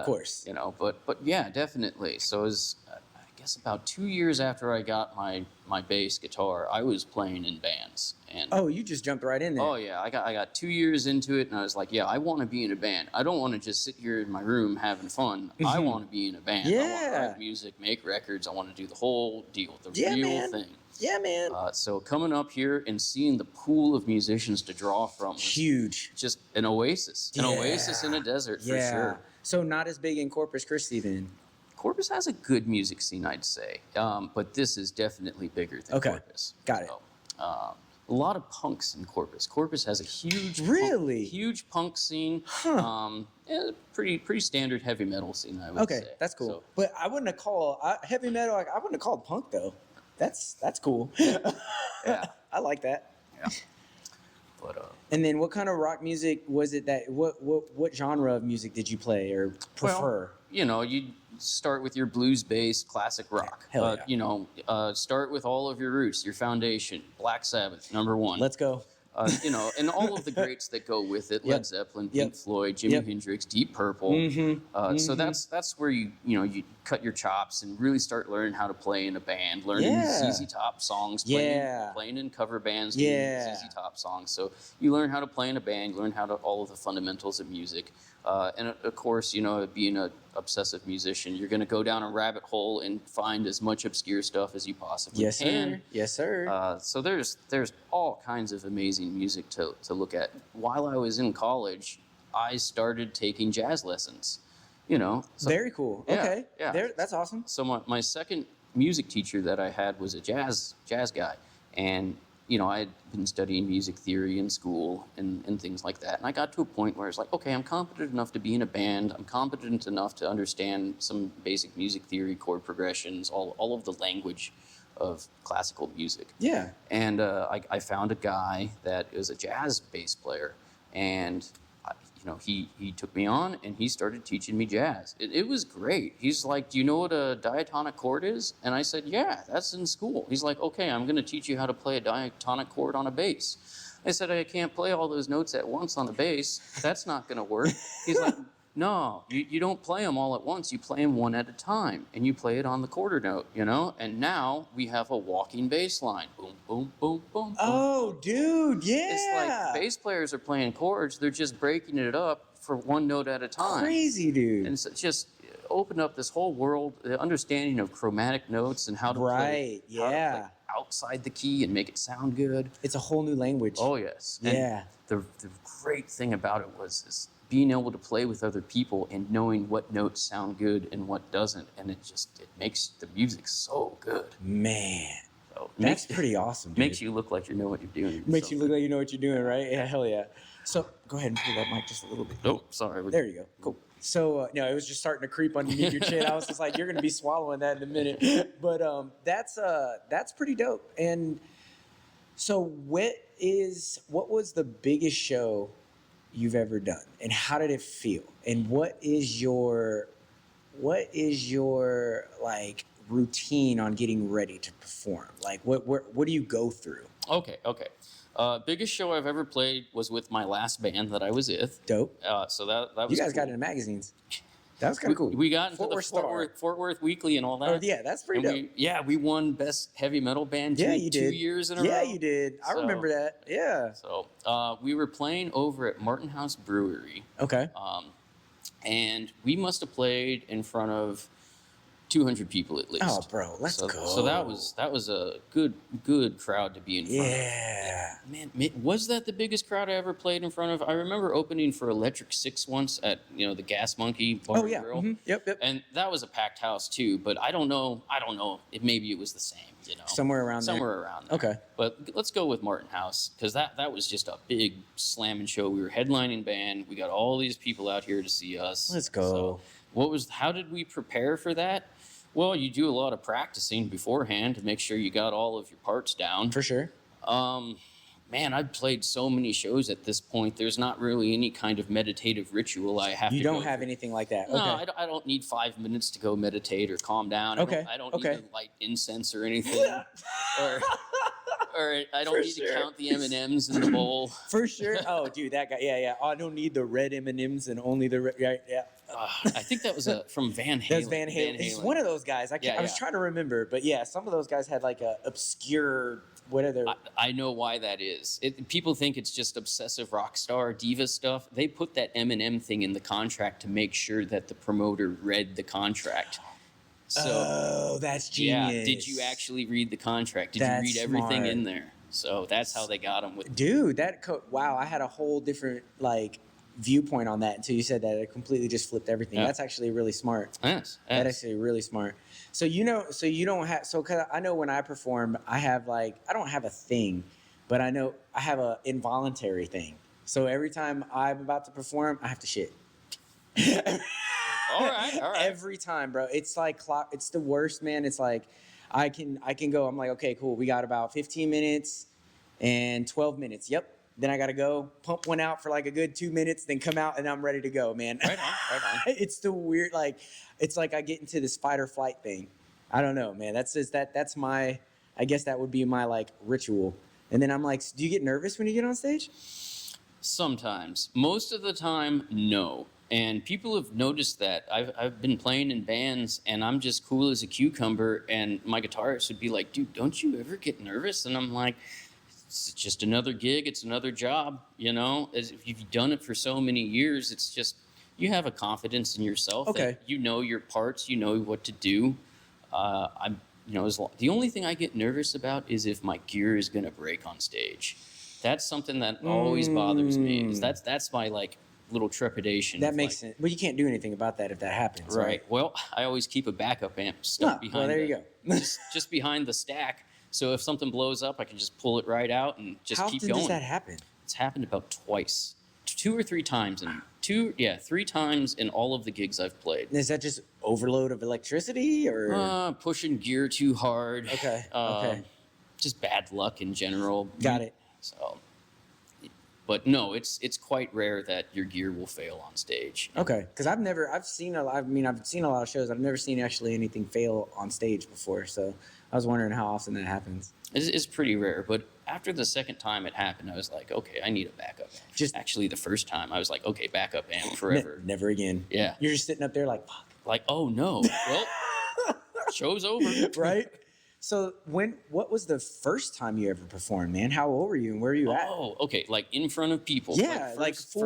course. but yeah, definitely. So it was, I guess about 2 years after I got my bass guitar, I was playing in bands. And Oh, you just jumped right in there. oh yeah, I got 2 years into it, and I was like, yeah, I want to be in a band. I don't want to just sit here in my room having fun. I want to be in a band. I want to Yeah. write music, make records. I want to do the whole deal, the Yeah, real man. thing. Yeah, man. So coming up here and seeing the pool of musicians to draw from was Huge. just an oasis. An Yeah. oasis in a desert for Yeah. sure. So not as big in Corpus Christi then. Corpus has a good music scene, I'd say, but this is definitely bigger than Okay. Corpus. Got it. So, a lot of punks in Corpus. Corpus has a huge, Really? huge punk scene. Huh. Pretty standard heavy metal scene, I would say. Okay, that's cool. So, But I wouldn't have called heavy metal. I wouldn't have called punk though. That's cool. yeah, I like that. yeah. But And then, what kind of rock music was it that? What genre of music did you play or prefer? you start with your blues-based classic rock. Hell yeah. Start with all of your roots, your foundation. Black Sabbath, number one. Let's go. And all of the greats that go with it: Led Zeppelin, Pink Floyd, Jimi Hendrix, Deep Purple. So that's where you cut your chops and really start learning how to play in a band, learning Yeah. ZZ Top songs, Yeah. playing in cover bands, Yeah. doing ZZ Top songs. So you learn how to play in a band, you learn how to all of the fundamentals of music, and of course, being an obsessive musician, you're going to go down a rabbit hole and find as much obscure stuff as you possibly Yes, can. sir. Yes, sir. So there's all kinds of amazing music to look at. While I was in college, I started taking jazz lessons. So, Very cool. yeah, Okay. yeah. That's awesome. so my second music teacher that I had was a jazz guy, and I had been studying music theory in school and things like that. And I got to a point where it's like, okay, I'm competent enough to be in a band. I'm competent enough to understand some basic music theory, chord progressions, all of the language of classical music. Yeah. And I found a guy that is a jazz bass player, and he took me on and he started teaching me jazz. It was great. He's like, do you know what a diatonic chord is? And I said, yeah, that's in school. He's like, okay, I'm going to teach you how to play a diatonic chord on a bass. I said, I can't play all those notes at once on the bass. That's not going to work. He's like, no, you don't play them all at once. You play them one at a time, and you play it on the quarter note, And now we have a walking bass line. Boom, boom, boom, boom. Oh, boom, dude, yeah. It's like bass players are playing chords. They're just breaking it up for one note at a time. Crazy, dude. And so it just opened up this whole world, the understanding of chromatic notes and how to play outside the key and make it sound good. It's a whole new language. Oh, yes. Yeah. And the great thing about it was being able to play with other people and knowing what notes sound good and what doesn't. And it makes the music so good. Man. So that's pretty awesome, dude. Makes you look like you know what you're doing. Makes you look like you know what you're doing, right? Yeah, hell yeah. So go ahead and pull that mic just a little bit. Oh, sorry. There you go. Cool. So no, it was just starting to creep underneath your chin. I was just like, you're gonna be swallowing that in a minute. But that's pretty dope. And so what was the biggest show you've ever done, and how did it feel? And what is your like routine on getting ready to perform? Like what do you go through? Okay. Biggest show I've ever played was with my last band that I was with. Dope. So that was you guys cool. got into magazines. That was kind of cool. We got into Fort Worth Weekly and all that. Oh, yeah, that's pretty dope. We won best heavy metal band 2 years in a row. Yeah, you did. I remember that. Yeah. So we were playing over at Martin House Brewery. Okay. And we must have played in front of 200 people at least. Oh, bro, let's go. So that was a good crowd to be in front of. Yeah. Man, was that the biggest crowd I ever played in front of? I remember opening for Electric Six once at the Gas Monkey Bar and Grill. Mm-hmm. Yep. And that was a packed house too, but I don't know. Maybe it was the same, Somewhere around there. Okay. But let's go with Martin House, because that was just a big slamming show. We were headlining band. We got all these people out here to see us. Let's go. So how did we prepare for that? Well, you do a lot of practicing beforehand to make sure you got all of your parts down. For sure. Man, I've played so many shows at this point. There's not really any kind of meditative ritual I have to You go don't have through. Anything like that? No, Okay. I don't need 5 minutes to go meditate or calm down. Okay. I don't need to light incense or anything. or I don't need to count the M&Ms in the bowl. For sure. Oh, dude, that guy. Yeah. I don't need the red M&Ms and only the red. Yeah. I think that was from Van Halen. That's Van Halen. He's one of those guys. I was trying to remember, but yeah, some of those guys had like a obscure whatever. I know why that is. People think it's just obsessive rock star diva stuff. They put that M&M thing in the contract to make sure that the promoter read the contract. So, that's genius. Yeah. Did you actually read the contract? Did you read everything in there? So that's how they got him with. Dude, wow! I had a whole different viewpoint on that until you said that. It completely just flipped everything. Yeah. That's actually really smart. Yes. That's actually really smart. So you don't have because I know when I perform, I have I don't have a thing, but I know I have a involuntary thing. So every time I'm about to perform, I have to shit. All right. Every time, bro. It's like it's the worst, man. It's like I can go. I'm like, okay, cool. We got about 15 minutes and 12 minutes. Yep. Then I got to go pump one out for like a good 2 minutes, then come out and I'm ready to go, man. Right on. It's the weird, it's like I get into this fight or flight thing. I don't know, man. That's my, I guess that would be my ritual. And then I'm like, do you get nervous when you get on stage? Sometimes. Most of the time, no. And people have noticed that. I've been playing in bands and I'm just cool as a cucumber, and my guitarist would be like, dude, don't you ever get nervous? And I'm like, it's just another gig. It's another job, As if you've done it for so many years, it's just you have a confidence in yourself. Okay. That you know your parts. You know what to do. The only thing I get nervous about is if my gear is going to break on stage. That's something that always bothers me. That's my little trepidation. That makes sense. Well, you can't do anything about that if that happens. Right. Well, I always keep a backup amp stuck behind. Well, there you go. just behind the stack. So if something blows up, I can just pull it right out and just keep going. How often does that happen? It's happened about twice, 2 or 3 times, and 3 times in all of the gigs I've played. Is that just overload of electricity or pushing gear too hard? Okay. Just bad luck in general. Got it. So But no, it's quite rare that your gear will fail on stage. Okay, because I've seen I've seen a lot of shows. I've never seen actually anything fail on stage before. So I was wondering how often that happens. It's pretty rare, but after the second time it happened, I was like, okay, I need a backup amp. Just- actually, the first time I was like, okay, backup amp forever. Never again. Yeah. You're just sitting up there like, fuck. Like, oh no, well, show's over. Right? So what was the first time you ever performed, man? How old were you and where were you at? Oh, okay, like in front of people. Yeah, first,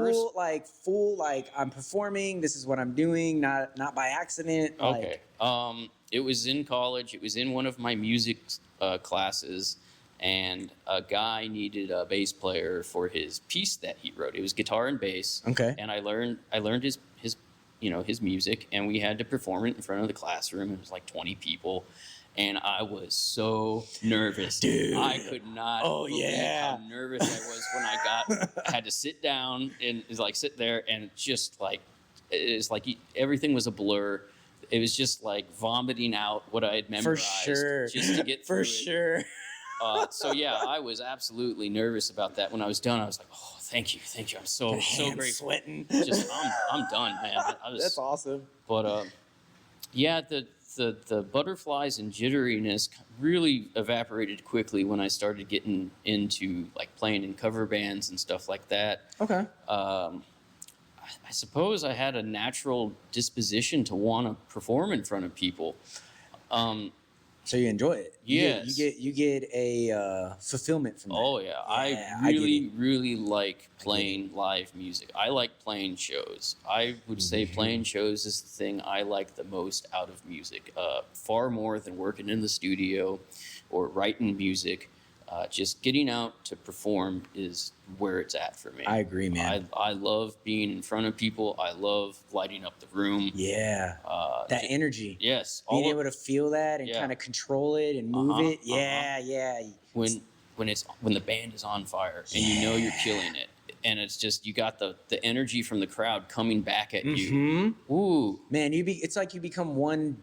full, I'm performing. This is what I'm doing, not by accident. Okay. It was in college. It was in one of my music classes, and a guy needed a bass player for his piece that he wrote. It was guitar and bass. Okay. And I learned his his music, and we had to perform it in front of the classroom. It was like 20 people. And I was so nervous. Dude. I could not believe how nervous I was when I had to sit down and like sit there and just like, it's like everything was a blur. It was just like vomiting out what I had memorized. For sure. Just to get through For sure. So yeah, I was absolutely nervous about that. When I was done, I was like, oh, thank you. I'm so grateful. Sweating. Just, I'm done, man. That's awesome. But yeah, the butterflies and jitteriness really evaporated quickly when I started getting into like playing in cover bands and stuff like that. Okay. I suppose I had a natural disposition to want to perform in front of people. So you enjoy it. Yes. You get a fulfillment from that. Oh yeah, I really like playing live music. I like playing shows. I would say playing shows is the thing I like the most out of music. Far more than working in the studio or writing music. Just getting out to perform is where it's at for me. I agree, man. I love being in front of people. I love lighting up the room. Yeah. That energy. Yes. Being able to feel that and Yeah. kind of control it and move it. Yeah, yeah. When the band is on fire and you know you're killing it, and it's just you got the energy from the crowd coming back at you. Mm-hmm. Ooh. Man, it's like you become one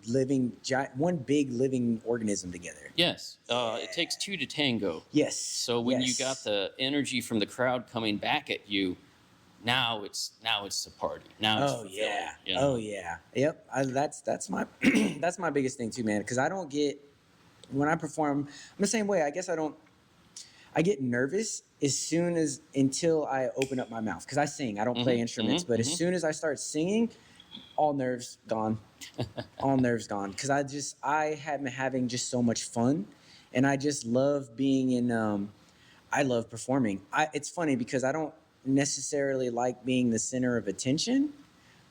big living organism together. Yes. It takes two to tango. Yes. So when you got the energy from the crowd coming back at you, now it's a party. Now it's fulfilling, you know? Oh yeah. Yep. That's my that's my biggest thing too, man. Because I don't get when I perform. I'm the same way. I guess I get nervous until I open up my mouth because I sing. I don't play instruments, but as soon as I start singing, all nerves gone. All nerves gone because I am having just so much fun, and I just love being in. I love performing. It's funny because I don't necessarily like being the center of attention,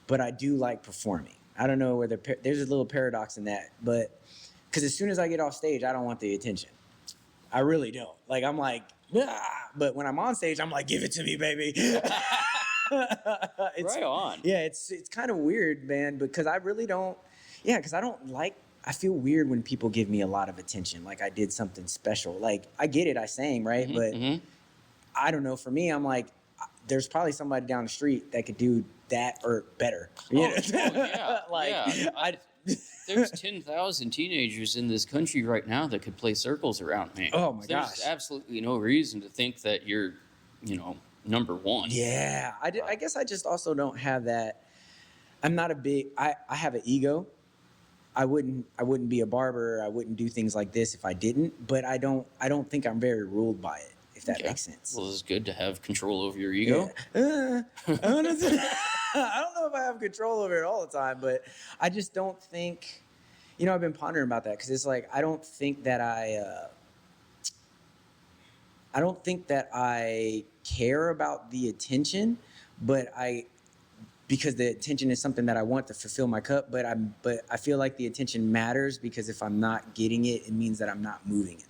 but I do like performing. I don't know whether there's a little paradox in that, but because as soon as I get off stage, I don't want the attention. I really don't. Like I'm like, but when I'm on stage, I'm like, give it to me, baby. Right on. Yeah, it's kind of weird, man, because I really don't. Yeah, because I don't like. I feel weird when people give me a lot of attention, like I did something special. Like I get it, I sang right, but I don't know. For me, I'm like, there's probably somebody down the street that could do that or better. Yeah. Like yeah. There's 10,000 teenagers in this country right now that could play circles around me. Oh my There's gosh. absolutely no reason to think that you're, number one. Yeah, I guess I just also don't have that. I'm not a big. I have an ego. I wouldn't be a barber. I wouldn't do things like this if I didn't. But I don't think I'm very ruled by it. If that makes sense. Well, it's good to have control over your ego. Yeah. I don't know if I have control over it all the time, but I just don't think. I've been pondering about that because it's like I don't think that I care about the attention, but because the attention is something that I want to fulfill my cup, but I feel like the attention matters because if I'm not getting it, it means that I'm not moving in life.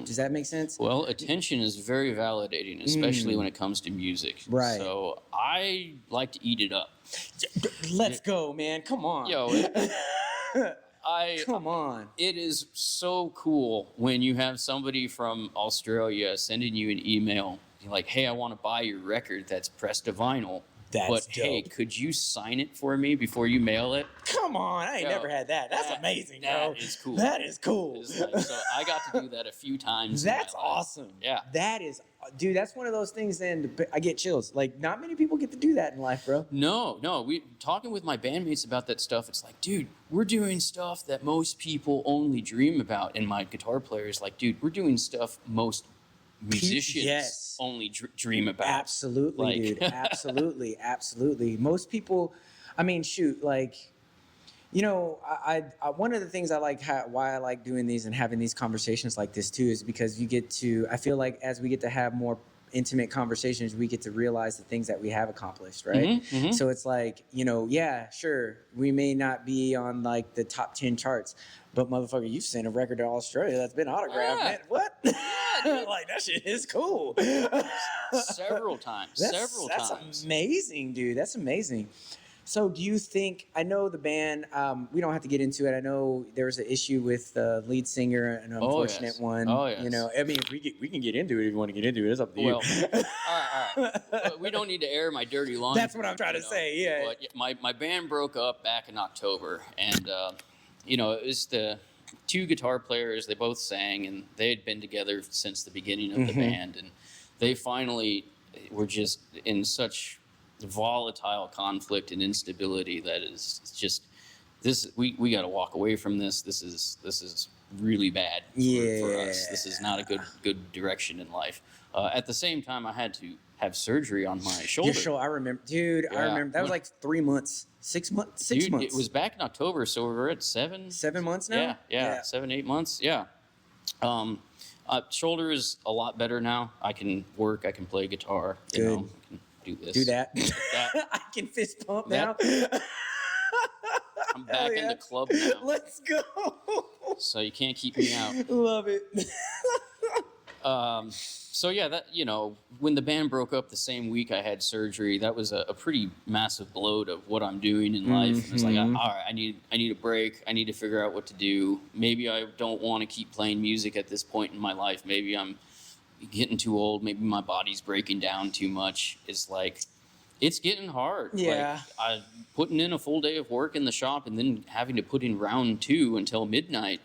Does that make sense? Well, attention is very validating, especially when it comes to music. Right. So I like to eat it up. Let's go, man. Come on. Yo, Come on. It is so cool when you have somebody from Australia sending you an email like, hey, I want to buy your record that's pressed to vinyl. That's but hey, dope. could you sign it for me before you mail it? Come on, I ain't Yo, never had that. That's amazing, bro. That is cool. That is cool. It's like, so I got to do that a few times. That's in my life. awesome. Yeah. That is, dude, that's one of those things, then I get chills. Like, not many people get to do that in life, bro. No. We talking with my bandmates about that stuff. It's like, dude, we're doing stuff that most people only dream about. And my guitar player is like, dude, we're doing stuff most musicians Yes. only dream about. Absolutely, Like- dude. Absolutely. Most people, I mean, shoot, like, you know, I one of the things I like, why I like doing these and having these conversations like this too, is because you get to, I feel like as we get to have more intimate conversations, we get to realize the things that we have accomplished, right? Mhm. So it's like, you know, yeah, sure, we may not be on like the top 10 charts, but motherfucker, you've sent a record to Australia that's been autographed, Yeah. man. What? dude. Like, that shit is cool. Several times. That's amazing, dude. That's amazing. So do you think, I know the band, we don't have to get into it. I know there was an issue with the lead singer, an unfortunate yes. one. Oh, yes. You know, I mean, we can get into it if you want to get into it. It's up to you. Well, all right. We don't need to air my dirty laundry. That's what I'm trying to say, yeah. But my band broke up back in October, and you know, it was the two guitar players. They both sang, and they had been together since the beginning of the band, and they finally were just in such volatile conflict and instability that is just this. We got to walk away from this. This is really bad for us. This is not a good direction in life. At the same time, I had to have surgery on my shoulder. Your show, I remember, dude. I Yeah. remember that was like 3 months, 6 months, 6 Dude, months. it was back in October, so we're at 7 7 months now. Yeah, 7, 8 months. Yeah. Shoulder is a lot better now. I can work. I can play guitar. You know, I can do this. Do that. That. I can fist pump That- now. I'm back Hell in yeah. the club now, Let's go. so you can't keep me out. Love it. So yeah, that, you know, when the band broke up the same week I had surgery, that was a pretty massive blow to what I'm doing in life. And it's like, all right, I need a break. I need to figure out what to do. Maybe I don't want to keep playing music at this point in my life. Maybe I'm getting too old. Maybe my body's breaking down too much. It's like, it's getting hard. Yeah. Like, I'm putting in a full day of work in the shop and then having to put in round 2 until midnight.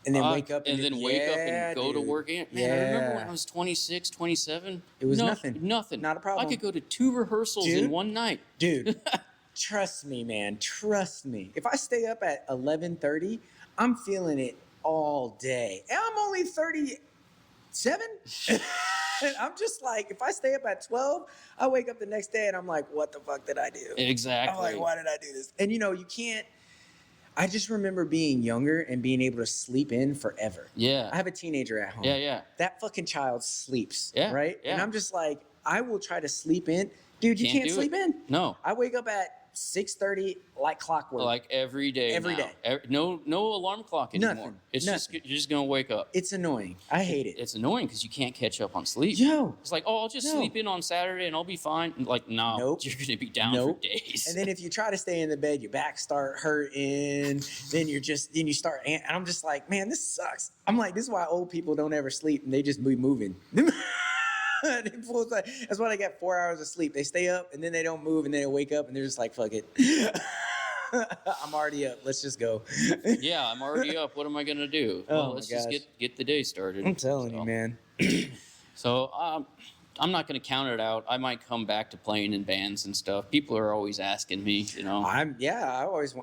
And then wake up and wake up and go to dude. work again. Man, I remember when I was 26, 27. It was nothing. Nothing. Not a problem. I could go to 2 rehearsals Dude. in one night. Dude, trust me, man. Trust me. If I stay up at 11:30, I'm feeling it all day. And I'm only 37. And I'm just like, if I stay up at 12, I wake up the next day and I'm like, what the fuck did I do? Exactly. I'm like, why did I do this? And you know, you can't. I just remember being younger and being able to sleep in forever. Yeah. I have a teenager at home. Yeah. That fucking child sleeps. Yeah, Right? yeah. And I'm just like, I will try to sleep in. Dude, you Can't can't do sleep it. in. No. I wake up at 6:30 like clockwork. Like every day. Every now. day. No alarm clock anymore. Nothing. It's Nothing. just you're just gonna wake up. It's annoying. I hate it. It's annoying because you can't catch up on sleep. Yo. It's like, oh, I'll just No. sleep in on Saturday and I'll be fine. And like, no, Nope. you're gonna be down Nope. for days. And then if you try to stay in the bed, your back start hurting. then you start, and I'm just like, man, this sucks. I'm like, this is why old people don't ever sleep and they just be moving. That's why they get 4 hours of sleep. They stay up and then they don't move and then they wake up and they're just like, fuck it. I'm already up. Let's just go. Yeah, I'm already up. What am I gonna do? Oh Well, my let's just gosh. get the day started. I'm telling you, So- man. So I'm not going to count it out. I might come back to playing in bands and stuff. People are always asking me, you know. I always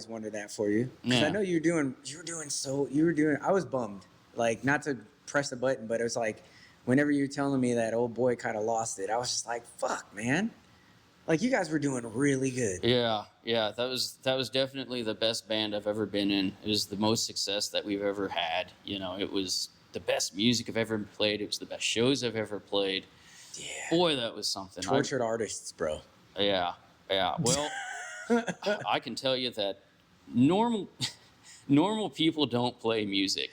wondered that for you. 'Cause Yeah. I know you were doing, I was bummed. Like, not to press the button, but it was like, whenever you were telling me that old boy kind of lost it, I was just like, fuck, man. Like, you guys were doing really good. Yeah. That was definitely the best band I've ever been in. It was the most success that we've ever had. You know, it was the best music I've ever played. It was the best shows I've ever played. Yeah. Boy, that was something. Tortured artists, bro. Yeah. Well, I can tell you that normal people don't play music.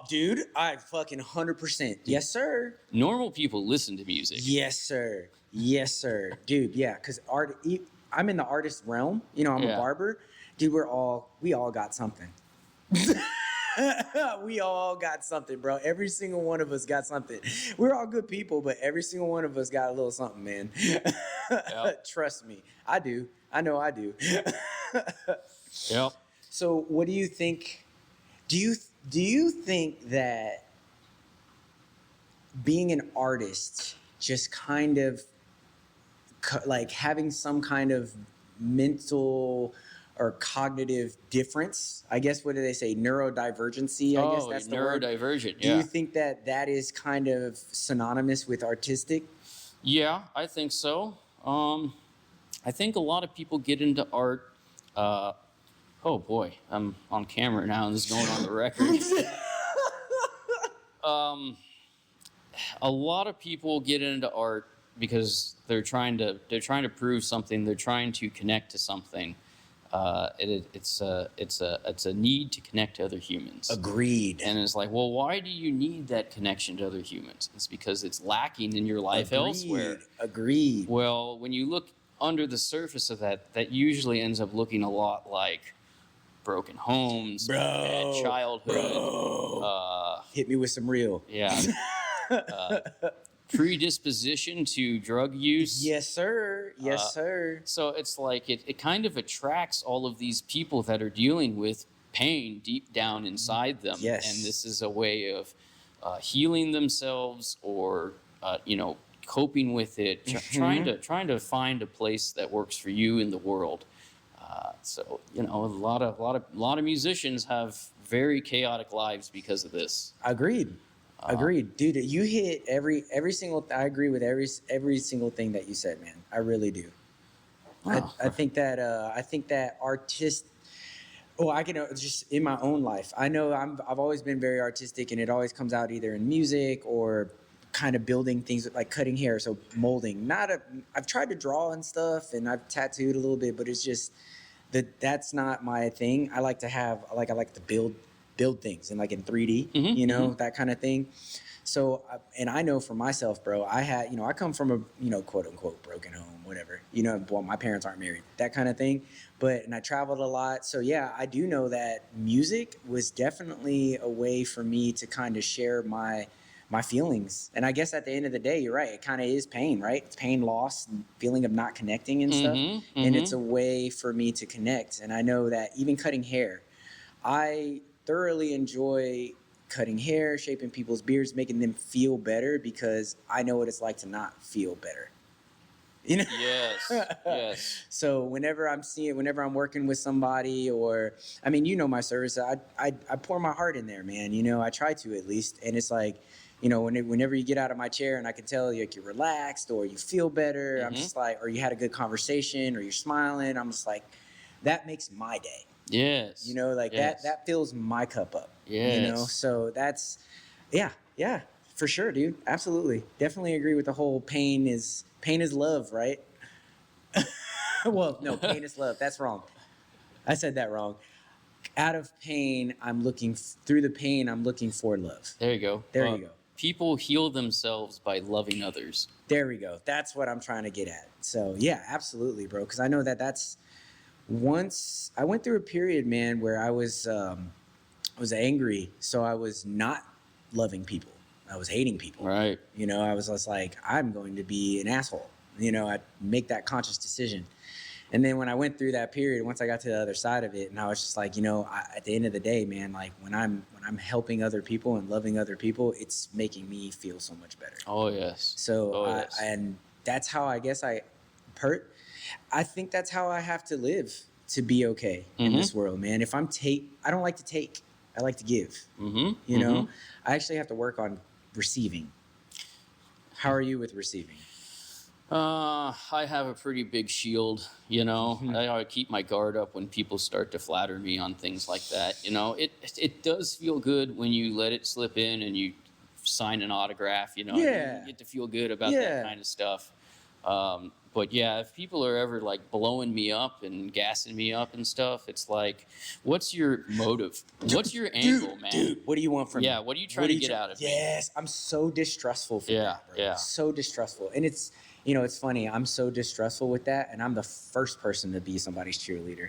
Dude, I fucking 100%. Yes, sir. Normal people listen to music. Yes, sir. Yes, sir. Dude, yeah, because I'm in the artist realm. You know, I'm a Yeah. barber. Dude, we all got something. We all got something, bro. Every single one of us got something. We're all good people, but every single one of us got a little something, man. Yep. Trust me, I do. I know I do. Yep. So, what do you think? Do you think that being an artist just kind of like having some kind of mental or cognitive difference? I guess what do they say? Neurodivergency. I guess Oh, that's the word. neurodivergent. Do you Yeah. think that that is kind of synonymous with artistic? Yeah, I think so. I think a lot of people get into art. Uh, oh boy, I'm on camera now, and this is going on the record. Um, a lot of people get into art because they're trying to prove something. They're trying to connect to something. It's a need to connect to other humans. Agreed. And it's like, well, why do you need that connection to other humans? It's because it's lacking in your life elsewhere. Agreed. Well, when you look under the surface of that, that usually ends up looking a lot like broken homes, bad childhood, Hit me with some real. yeah, predisposition to drug use. Yes, sir. Yes, sir. So it's like it kind of attracts all of these people that are dealing with pain deep down inside them. Yes. And this is a way of healing themselves or, coping with it, trying to find a place that works for you in the world. So a lot of musicians have very chaotic lives because of this. Agreed. Agreed, dude. You hit every single. I agree with every single thing that you said, man. I really do. Wow. I think that artist. Oh, I can just in my own life. I know I've always been very artistic, and it always comes out either in music or kind of building things like cutting hair, so molding. I've tried to draw and stuff, and I've tattooed a little bit, but it's just that's not my thing. I like to build things and like in 3D, that kind of thing. So, and I know for myself, bro, I come from a, quote unquote broken home, whatever, well, my parents aren't married, that kind of thing. And I traveled a lot. So yeah, I do know that music was definitely a way for me to kind of share my feelings. And I guess at the end of the day, you're right. It kind of is pain, right? It's pain, loss, and feeling of not connecting and stuff. And it's a way for me to connect. And I know that even cutting hair, I thoroughly enjoy cutting hair, shaping people's beards, making them feel better because I know what it's like to not feel better. Yes. Yes. So whenever I'm working with somebody, or my service, I pour my heart in there, man. I try to at least, and it's like, whenever you get out of my chair and I can tell you're relaxed or you feel better, I'm just like, or you had a good conversation or you're smiling, I'm just like, that makes my day. Yes. Yes. That fills my cup up. Yes. So that's, yeah, for sure, dude. Absolutely. Definitely agree with the whole pain is love, right? Well, no, pain is love. That's wrong. I said that wrong. Out of pain, through the pain, I'm looking for love. There you go. There you go. People heal themselves by loving others. There we go. That's what I'm trying to get at. So yeah, absolutely, bro. Because I know that's, once I went through a period, man, where I was angry, so I was not loving people. I was hating people. Right. I was just like, I'm going to be an asshole. I make that conscious decision. And then when I went through that period, once I got to the other side of it, and I was just like, at the end of the day, man, like when I'm helping other people and loving other people, it's making me feel so much better. Oh yes. So yes. And that's how I guess I think that's how I have to live to be okay in this world, man. If I don't like to take, I like to give. I actually have to work on receiving. How are you with receiving? I have a pretty big shield, I keep my guard up when people start to flatter me on things like that. It does feel good when you let it slip in and you sign an autograph, Yeah. You get to feel good about that kind of stuff. But yeah, if people are ever like blowing me up and gassing me up and stuff, it's like, what's your motive? What's your angle, man? Dude, what do you want from me? Yeah, what are you trying to get out of me? Yes, I'm so distrustful for that, bro. Yeah. So distrustful. And it's, it's funny, I'm so distrustful with that, and I'm the first person to be somebody's cheerleader.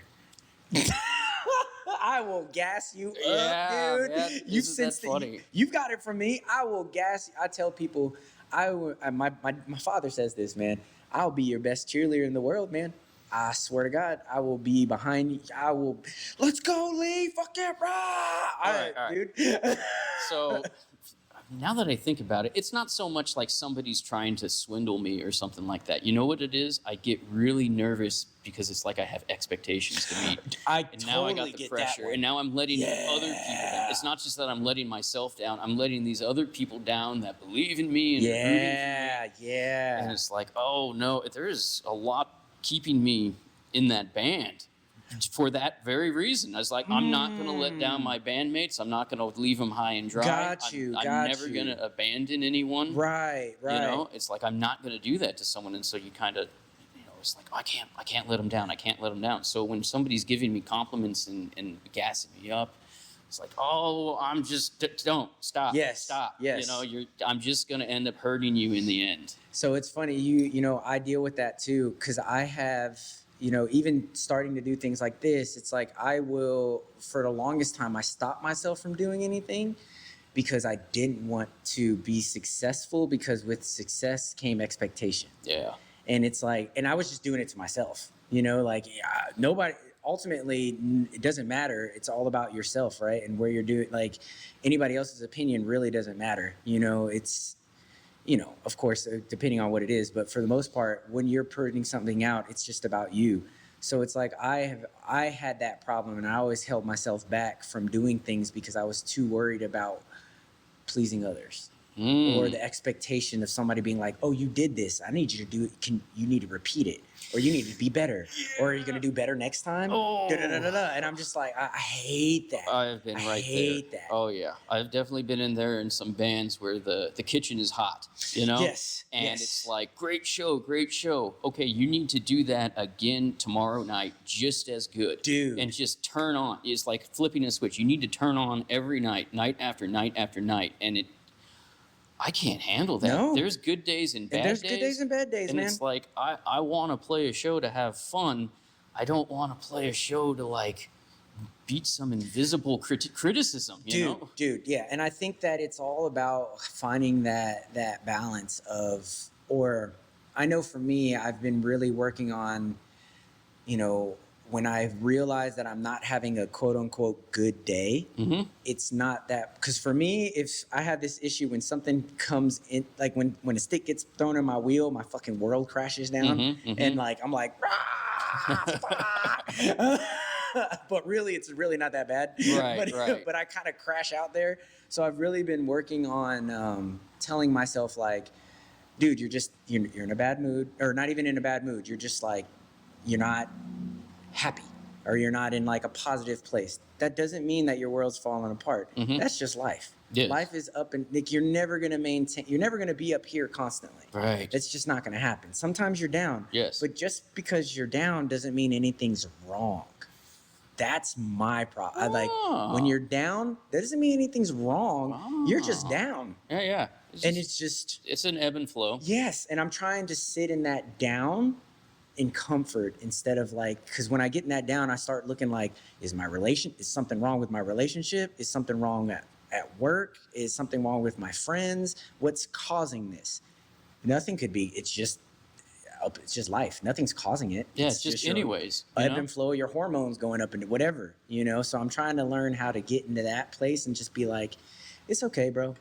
I will gas you up, dude. Man, that's funny. You've got it from me. I will gas you. I tell people, my father says this, man. I'll be your best cheerleader in the world, man. I swear to God, I will be behind you. Let's go, Lee. Fuck yeah, bro. All right. Dude. So now that I think about it, it's not so much like somebody's trying to swindle me or something like that. You know what it is? I get really nervous because it's like I have expectations to meet. And now I got the pressure. And now I'm letting other people down. It's not just that I'm letting myself down. I'm letting these other people down that believe in me and are rooting for me. And it's like, oh no, there is a lot keeping me in that band. For that very reason. I was like, I'm not going to let down my bandmates. I'm not going to leave them high and dry. I'm never going to abandon anyone. Right. You know, it's like, I'm not going to do that to someone. And so you kind of, you know, it's like, oh, I can't let them down. I can't let them down. So when somebody's giving me compliments and gassing me up, it's like, oh, don't stop. Stop. Yes. You know, I'm just going to end up hurting you in the end. So it's funny, you know, I deal with that too, because I have, you know, even starting to do things like this, it's like I will, for the longest time, I stopped myself from doing anything because I didn't want to be successful, because with success came expectation. Yeah. And it's like, and I was just doing it to myself, you know, like nobody, ultimately, it doesn't matter. It's all about yourself, right? And where you're doing, like anybody else's opinion really doesn't matter. You know, it's, you know, of course, depending on what it is, but for the most part, when you're putting something out, it's just about you. So it's like I had that problem, and I always held myself back from doing things because I was too worried about pleasing others or the expectation of somebody being like, oh, you did this. I need you to do it. You need to repeat it, or you need to be better, or are you going to do better next time? And I'm just like, I hate that. I've been right there. I hate that. Oh yeah, I've definitely been in there in some bands where the kitchen is hot, you know. Yes. And it's like, great show. Okay, you need to do that again tomorrow night, just as good, dude. And just turn on. It's like flipping a switch. You need to turn on every night, night after night after night, and I can't handle that. No. There's good days and bad days. There's good days and bad days, and man. And it's like, I want to play a show to have fun. I don't want to play a show to, like, beat some invisible criticism, you know? Dude, yeah. And I think that it's all about finding that balance of, or I know for me, I've been really working on, you know, when I realize that I'm not having a quote unquote good day, it's not that, because for me, if I have this issue when something comes in, like when a stick gets thrown in my wheel, my fucking world crashes down, and like I'm like, but really, it's really not that bad. Right. But I kind of crash out there. So I've really been working on telling myself, like, dude, you're in a bad mood, or not even in a bad mood. You're just like, you're not happy, or you're not in like a positive place. That doesn't mean that your world's falling apart. That's just life. Yes. Life is up and like, you're never going to be up here constantly. Right. It's just not going to happen. Sometimes you're down. Yes. But just because you're down doesn't mean anything's wrong. That's my problem. Like, when you're down, that doesn't mean anything's wrong. You're just down. Yeah. It's an ebb and flow. Yes. And I'm trying to sit in that down in comfort, instead of like, because when I get in that down, I start looking like, is something wrong with my relationship? Is something wrong at work? Is something wrong with my friends? What's causing this? Nothing could be. It's just life. Nothing's causing it. Yeah, it's just anyways. Ebb and flow, your hormones going up and whatever, you know? So I'm trying to learn how to get into that place and just be like, it's okay, bro.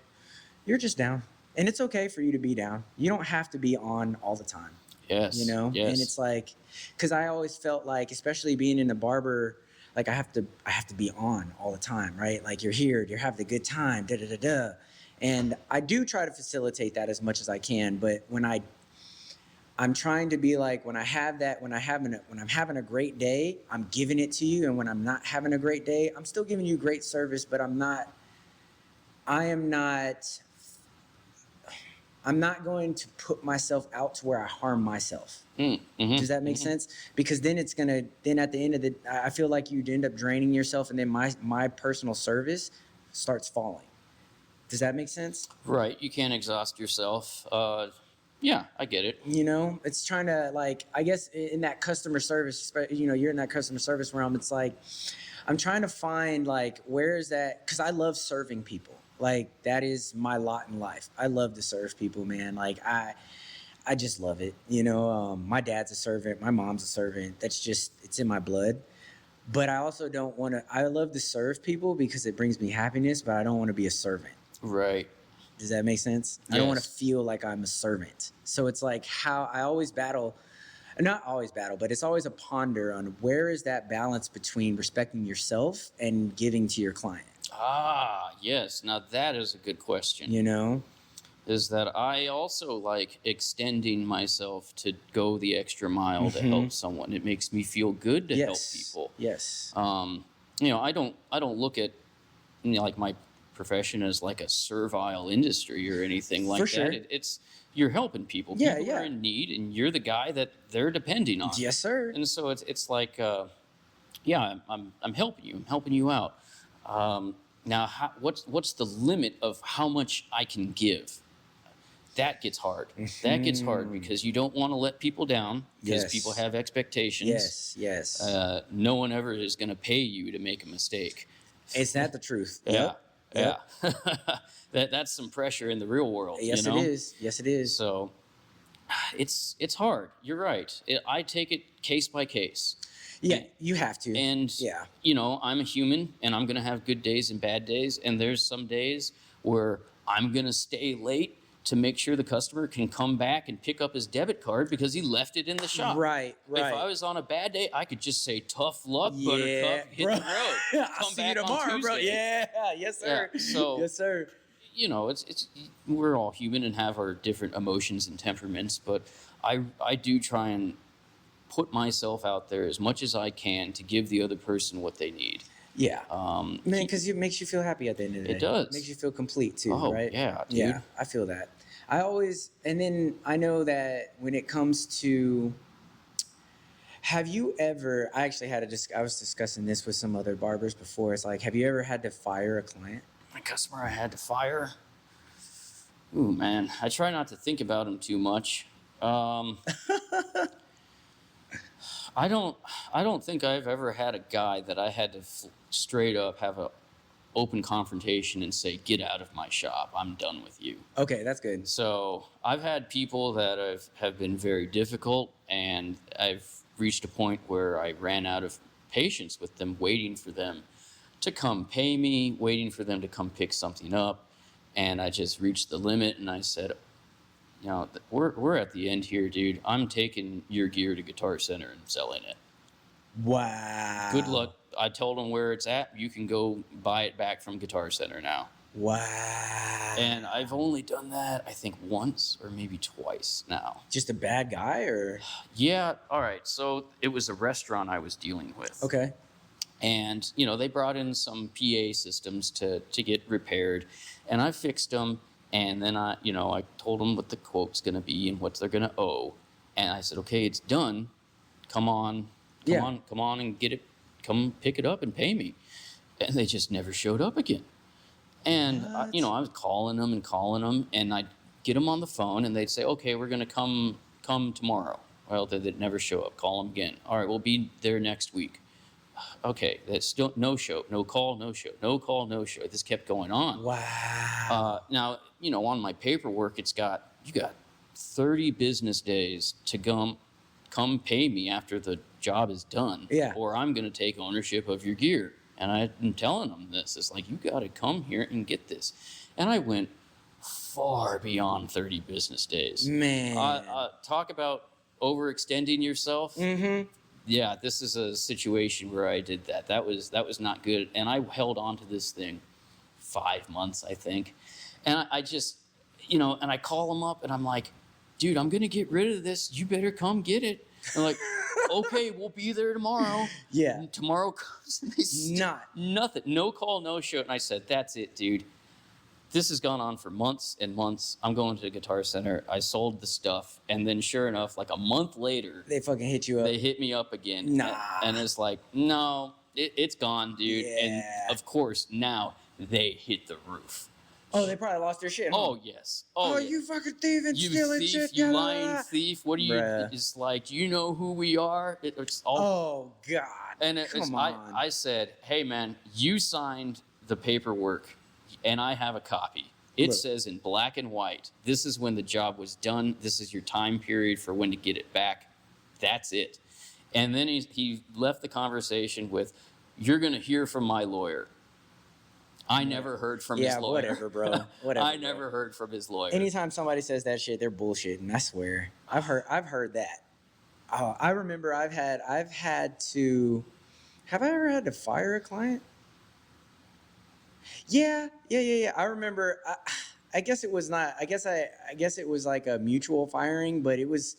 You're just down. And it's okay for you to be down. You don't have to be on all the time. Yes. You know? Yes. And it's like, because I always felt like, especially being in the barber, like I have to be on all the time, right? Like you're here, you're having a good time, And I do try to facilitate that as much as I can, but when I'm trying to be like, when I'm having a great day, I'm giving it to you, and when I'm not having a great day, I'm still giving you great service, but I'm not going to put myself out to where I harm myself. Does that make sense? Because then at the end of I feel like you'd end up draining yourself, and then my personal service starts falling. Does that make sense? Right. You can't exhaust yourself. Yeah, I get it. You know, it's trying to, like, I guess in that customer service, you know, you're in that customer service realm. It's like, I'm trying to find, like, where is that? Because I love serving people. Like, that is my lot in life. I love to serve people, man. Like, I just love it. You know, my dad's a servant, my mom's a servant. That's just, it's in my blood. But I also don't want to, I love to serve people because it brings me happiness, but I don't want to be a servant. Right. Does that make sense? I don't want to feel like I'm a servant. So it's like how I always battle, not always battle, but it's always a ponder on where is that balance between respecting yourself and giving to your client. Ah, yes. Now that is a good question. You know? Is that I also like extending myself to go the extra mile to help someone. It makes me feel good to help people. Yes. You know, I don't look at, you know, like my profession as like a servile industry or anything like For that. sure. It's you're helping people. Yeah, People yeah. are in need, and you're the guy that they're depending on. Yes, sir. And so it's like, yeah, I'm helping you. I'm helping you out. Now, what's the limit of how much I can give? That gets hard. That gets hard because you don't want to let people down because people have expectations. Yes. No one ever is going to pay you to make a mistake. It's not the truth. Yeah. Yep. Yeah. That's some pressure in the real world. Yes, you know? it is. Yes, it is. So it's hard. You're right. I take it case by case. Yeah, you have to. And, yeah. you know, I'm a human and I'm going to have good days and bad days. And there's some days where I'm going to stay late to make sure the customer can come back and pick up his debit card because he left it in the shop. Right. If I was on a bad day, I could just say, tough luck, Buttercup, hit bro. the road. I'll Come see back you tomorrow, on bro. Tuesday. Yeah, yes, sir. Yeah, so, yes, sir. You know, it's we're all human and have our different emotions and temperaments, but I do try and put myself out there as much as I can to give the other person what they need. Yeah. Man, because it makes you feel happy at the end of the day. It does. It makes you feel complete too, Oh, right? yeah, dude. Yeah, I feel that. And then I know that when it comes to, have you ever, I actually I was discussing this with some other barbers before. It's like, have you ever had to fire a client? A customer I had to fire? Ooh, man. I try not to think about him too much. I don't think I've ever had a guy that I had to straight up have a open confrontation and say, get out of my shop. I'm done with you. Okay, that's good. So I've had people that have been very difficult, and I've reached a point where I ran out of patience with them, waiting for them to come pay me, waiting for them to come pick something up. And I just reached the limit, and I said, you know, we're at the end here, dude. I'm taking your gear to Guitar Center and selling it. Wow. Good luck. I told them where it's at. You can go buy it back from Guitar Center now. Wow. And I've only done that, I think, once or maybe twice now. Just a bad guy, or? Yeah. All right. So it was a restaurant I was dealing with. Okay. And, you know, they brought in some PA systems to get repaired, and I fixed them. And then I told them what the quote's going to be and what they're going to owe. And I said, okay, it's done. Come on and get it. Come pick it up and pay me. And they just never showed up again. And, I was calling them, and I'd get them on the phone, and they'd say, okay, we're going to come tomorrow. Well, they'd never show up. Call them again. All right, we'll be there next week. Okay, that's still no show, no call, no show, no call, no show. This kept going on. Wow. Now, on my paperwork, you got 30 business days to come pay me after the job is done. Yeah. Or I'm going to take ownership of your gear. And I've been telling them this. It's like, you got to come here and get this. And I went far beyond 30 business days. Man. Talk about overextending yourself. Mm-hmm. Yeah, this is a situation where I did that. That was not good. And I held on to this thing 5 months, I think. And I just, and I call them up and I'm like, dude, I'm going to get rid of this. You better come get it. And like, okay, we'll be there tomorrow. Yeah. And tomorrow comes and they nothing. No call, no show. And I said, that's it, dude. This has gone on for months and months. I'm going to the Guitar Center. I sold the stuff. And then sure enough, like a month later, they fucking hit you up. They hit me up again. Nah. And it's like, no, it's gone, dude. Yeah. And of course, now they hit the roof. Oh, they probably lost their shit. Huh? Oh, yes. Oh, yeah. You fucking thieving, stealing thief, shit. You lying thief. What are you? Bruh. It's like, do you know who we are? It's all. Oh, God. And Come on. I said, hey, man, you signed the paperwork, and I have a copy. It look, says in black and white, this is when the job was done. This is your time period for when to get it back. That's it. And then he left the conversation with, you're going to hear from my lawyer. I never heard from his lawyer. whatever, bro. Whatever. I never heard from his lawyer. Anytime somebody says that shit, they're bullshitting. I swear. I've heard that. Oh, I remember I've had to. Have I ever had to fire a client? Yeah. I remember. I guess it was not. I guess it was like a mutual firing, but it was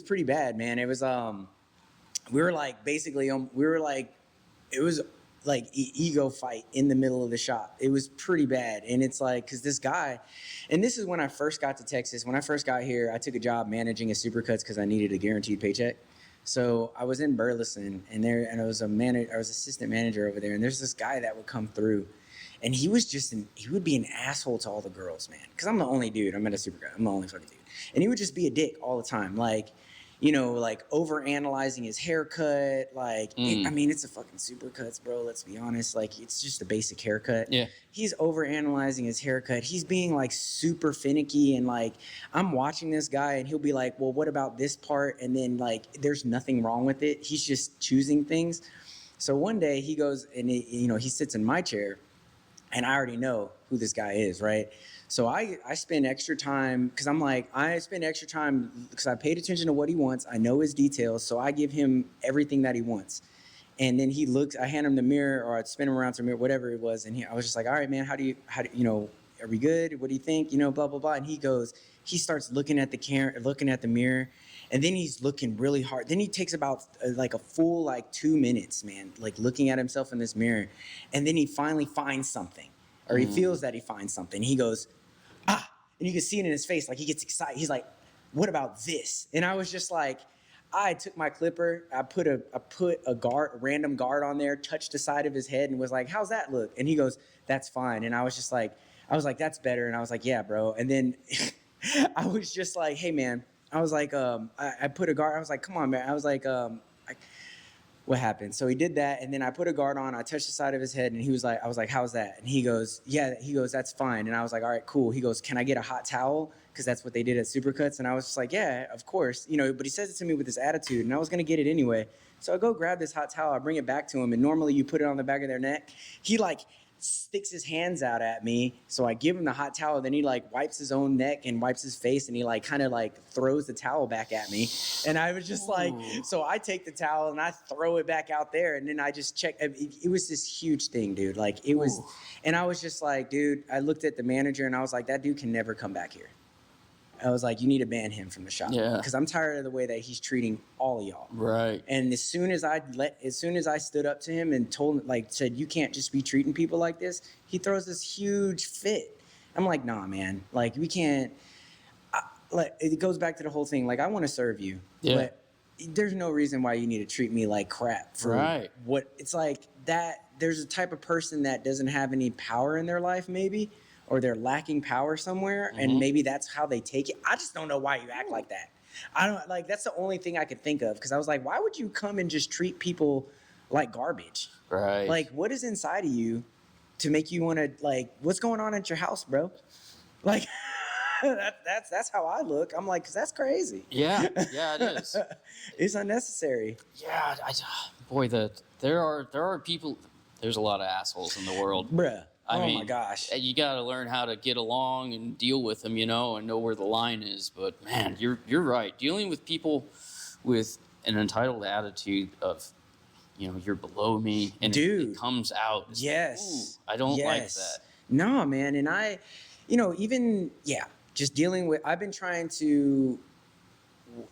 pretty bad, man. It was we were like basically it was like ego fight in the middle of the shop. It was pretty bad. And it's like, because this guy, and this is when I first got to Texas. When I first got here, I took a job managing a Supercuts because I needed a guaranteed paycheck. So I was in Burleson, and I was assistant manager over there, and there's this guy that would come through, and he would be an asshole to all the girls, man. Because I'm the only dude. I'm at a Supercut. I'm the only fucking dude. And he would just be a dick all the time. Like, like over analyzing his haircut. Like, I mean, it's a fucking Supercuts, bro. Let's be honest. Like, it's just a basic haircut. Yeah. He's over analyzing his haircut. He's being like super finicky, and like I'm watching this guy, and he'll be like, "Well, what about this part?" And then like, there's nothing wrong with it. He's just choosing things. So one day he goes and he sits in my chair, and I already know who this guy is, right? So I spend extra time because I paid attention to what he wants. I know his details, so I give him everything that he wants. And then I hand him the mirror, or I'd spin him around to the mirror, whatever it was. And I was just like, all right, man, how do are we good? What do you think? Blah, blah, blah. And he starts looking at the mirror, and then he's looking really hard. Then he takes about like a full like 2 minutes, man, like looking at himself in this mirror. And then he finally finds something, or he feels that he finds something. He goes, ah, and you can see it in his face. Like he gets excited. He's like, what about this? And I was just like, I took my clipper, I put a random guard on there, touched the side of his head, and was like, how's that look? And he goes, that's fine. And I was like, that's better. And I was like, yeah, bro. And then I was just like, hey, man. I was like, I put a guard. I was like, come on, man. I was like, what happened? So he did that, and then I put a guard on. I touched the side of his head, and I was like, how's that? And he goes, yeah. He goes, that's fine. And I was like, all right, cool. He goes, can I get a hot towel? Because that's what they did at Supercuts. And I was just like, yeah, of course. But he says it to me with this attitude, and I was going to get it anyway. So I go grab this hot towel. I bring it back to him, and normally you put it on the back of their neck. He like sticks his hands out at me, so I give him the hot towel. Then he like wipes his own neck and wipes his face, and he like kind of like throws the towel back at me. And I was just like, so I take the towel and I throw it back out there, and then I just check. It was this huge thing, dude. Like it was, and I was just like, dude. I looked at the manager and I was like, that dude can never come back here. I was like, you need to ban him from the shop, because I'm tired of the way that he's treating all of y'all. Right. And as soon as I stood up to him and said, you can't just be treating people like this, he throws this huge fit. I'm like, nah, man. Like, we can't. It goes back to the whole thing. Like, I want to serve you, but there's no reason why you need to treat me like crap for what it's like. That there's a type of person that doesn't have any power in their life, maybe, or they're lacking power somewhere, and maybe that's how they take it. I just don't know why you act like that. I don't like. That's the only thing I could think of, because I was like, why would you come and just treat people like garbage? Right. Like, what is inside of you to make you want to, like, what's going on at your house, bro? Like, that's how I look. I'm like, 'cause that's crazy. Yeah, it is. It's unnecessary. Yeah, there are people. There's a lot of assholes in the world, Bruh. I mean, my gosh. You got to learn how to get along and deal with them, and know where the line is. But man, you're right. Dealing with people with an entitled attitude of, you're below me, and Dude. it comes out. It's Yes. like, I don't like that. No, man. And I, just dealing with, I've been trying to,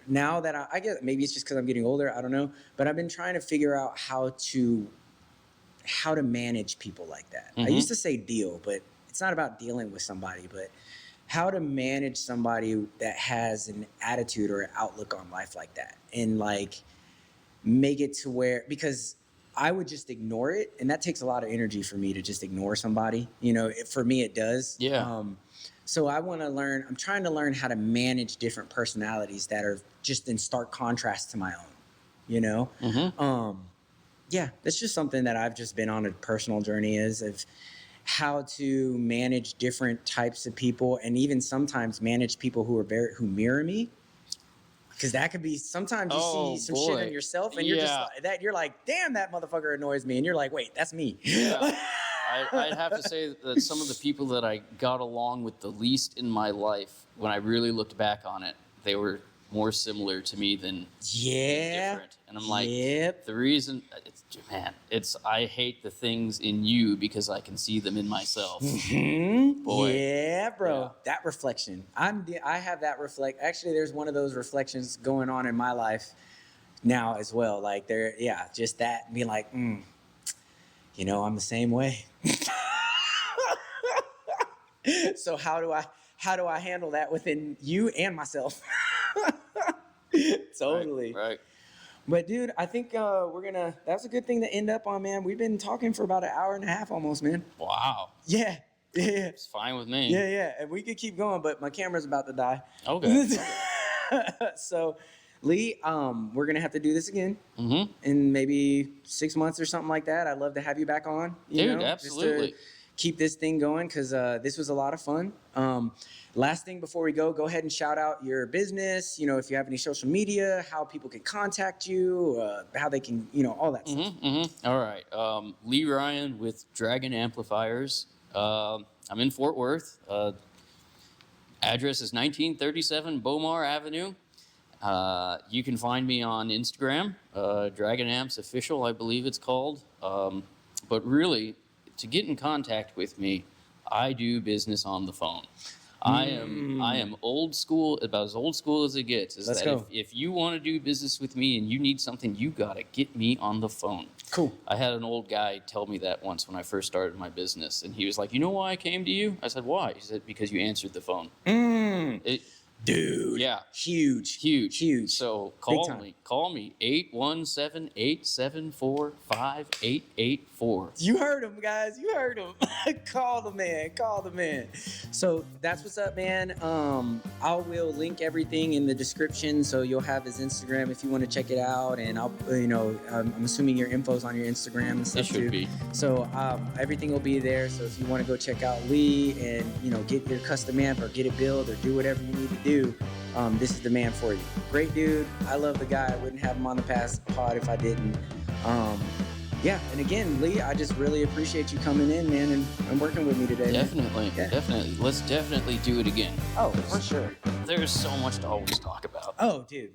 now that I guess maybe it's just because I'm getting older, I don't know, but I've been trying to figure out how to manage people like that. I used to say deal, but it's not about dealing with somebody, but how to manage somebody that has an attitude or an outlook on life like that, and like make it to where, because I would just ignore it, and that takes a lot of energy for me to just ignore somebody. For me it does. Yeah. So I'm trying to learn how to manage different personalities that are just in stark contrast to my own. Yeah, that's just something that I've just been on a personal journey how to manage different types of people, and even sometimes manage people who mirror me. Because that could be, sometimes you see some shit in yourself and you're just like that. You're like, damn, that motherfucker annoys me. And you're like, wait, that's me. Yeah. I'd have to say that some of the people that I got along with the least in my life, when I really looked back on it, they were more similar to me than different. And I'm like, the reason, I hate the things in you because I can see them in myself. Boy. Yeah, bro. Yeah. That reflection. I have that reflect. Actually, there's one of those reflections going on in my life now as well. Like just that being like, I'm the same way. So how do I handle that within you and myself? Totally. Right. But dude, I think that's a good thing to end up on, man. We've been talking for about an hour and a half almost, man. Wow. Yeah. It's fine with me. Yeah. And we could keep going, but my camera's about to die. Okay. So, Lee, we're going to have to do this again in maybe 6 months or something like that. I'd love to have you back on. Dude, absolutely. Just to keep this thing going, because this was a lot of fun. Last thing before we go ahead and shout out your business. If you have any social media, how people can contact you, how they can, all that stuff. All right. Lee Ryan with Dragon Amplifiers. I'm in Fort Worth. Address is 1937 Bomar Avenue. You can find me on Instagram, Dragon Amps Official, I believe it's called. But really, to get in contact with me, I do business on the phone. I am old school, about as old school as it gets. Let's go. If you want to do business with me and you need something, you gotta get me on the phone. Cool. I had an old guy tell me that once when I first started my business, and he was like, "You know why I came to you?" I said, "Why?" He said, "Because you answered the phone." Dude. Yeah. Huge. So call me 817-874-5884. You heard him, guys. You heard him. Call the man. So that's what's up, man. I will link everything in the description, so you'll have his Instagram if you want to check it out. And I'll, I'm assuming your info's on your Instagram and stuff too. It should be. So everything will be there. So if you want to go check out Lee and get your custom amp or get it built or do whatever you need to do, this is the man for you. Great dude. I love the guy. I wouldn't have him on the past pod if I didn't. And again, Lee, I just really appreciate you coming in, man, and working with me today. Definitely. Let's definitely do it again. Oh, for sure. There's so much to always talk about. Oh, dude.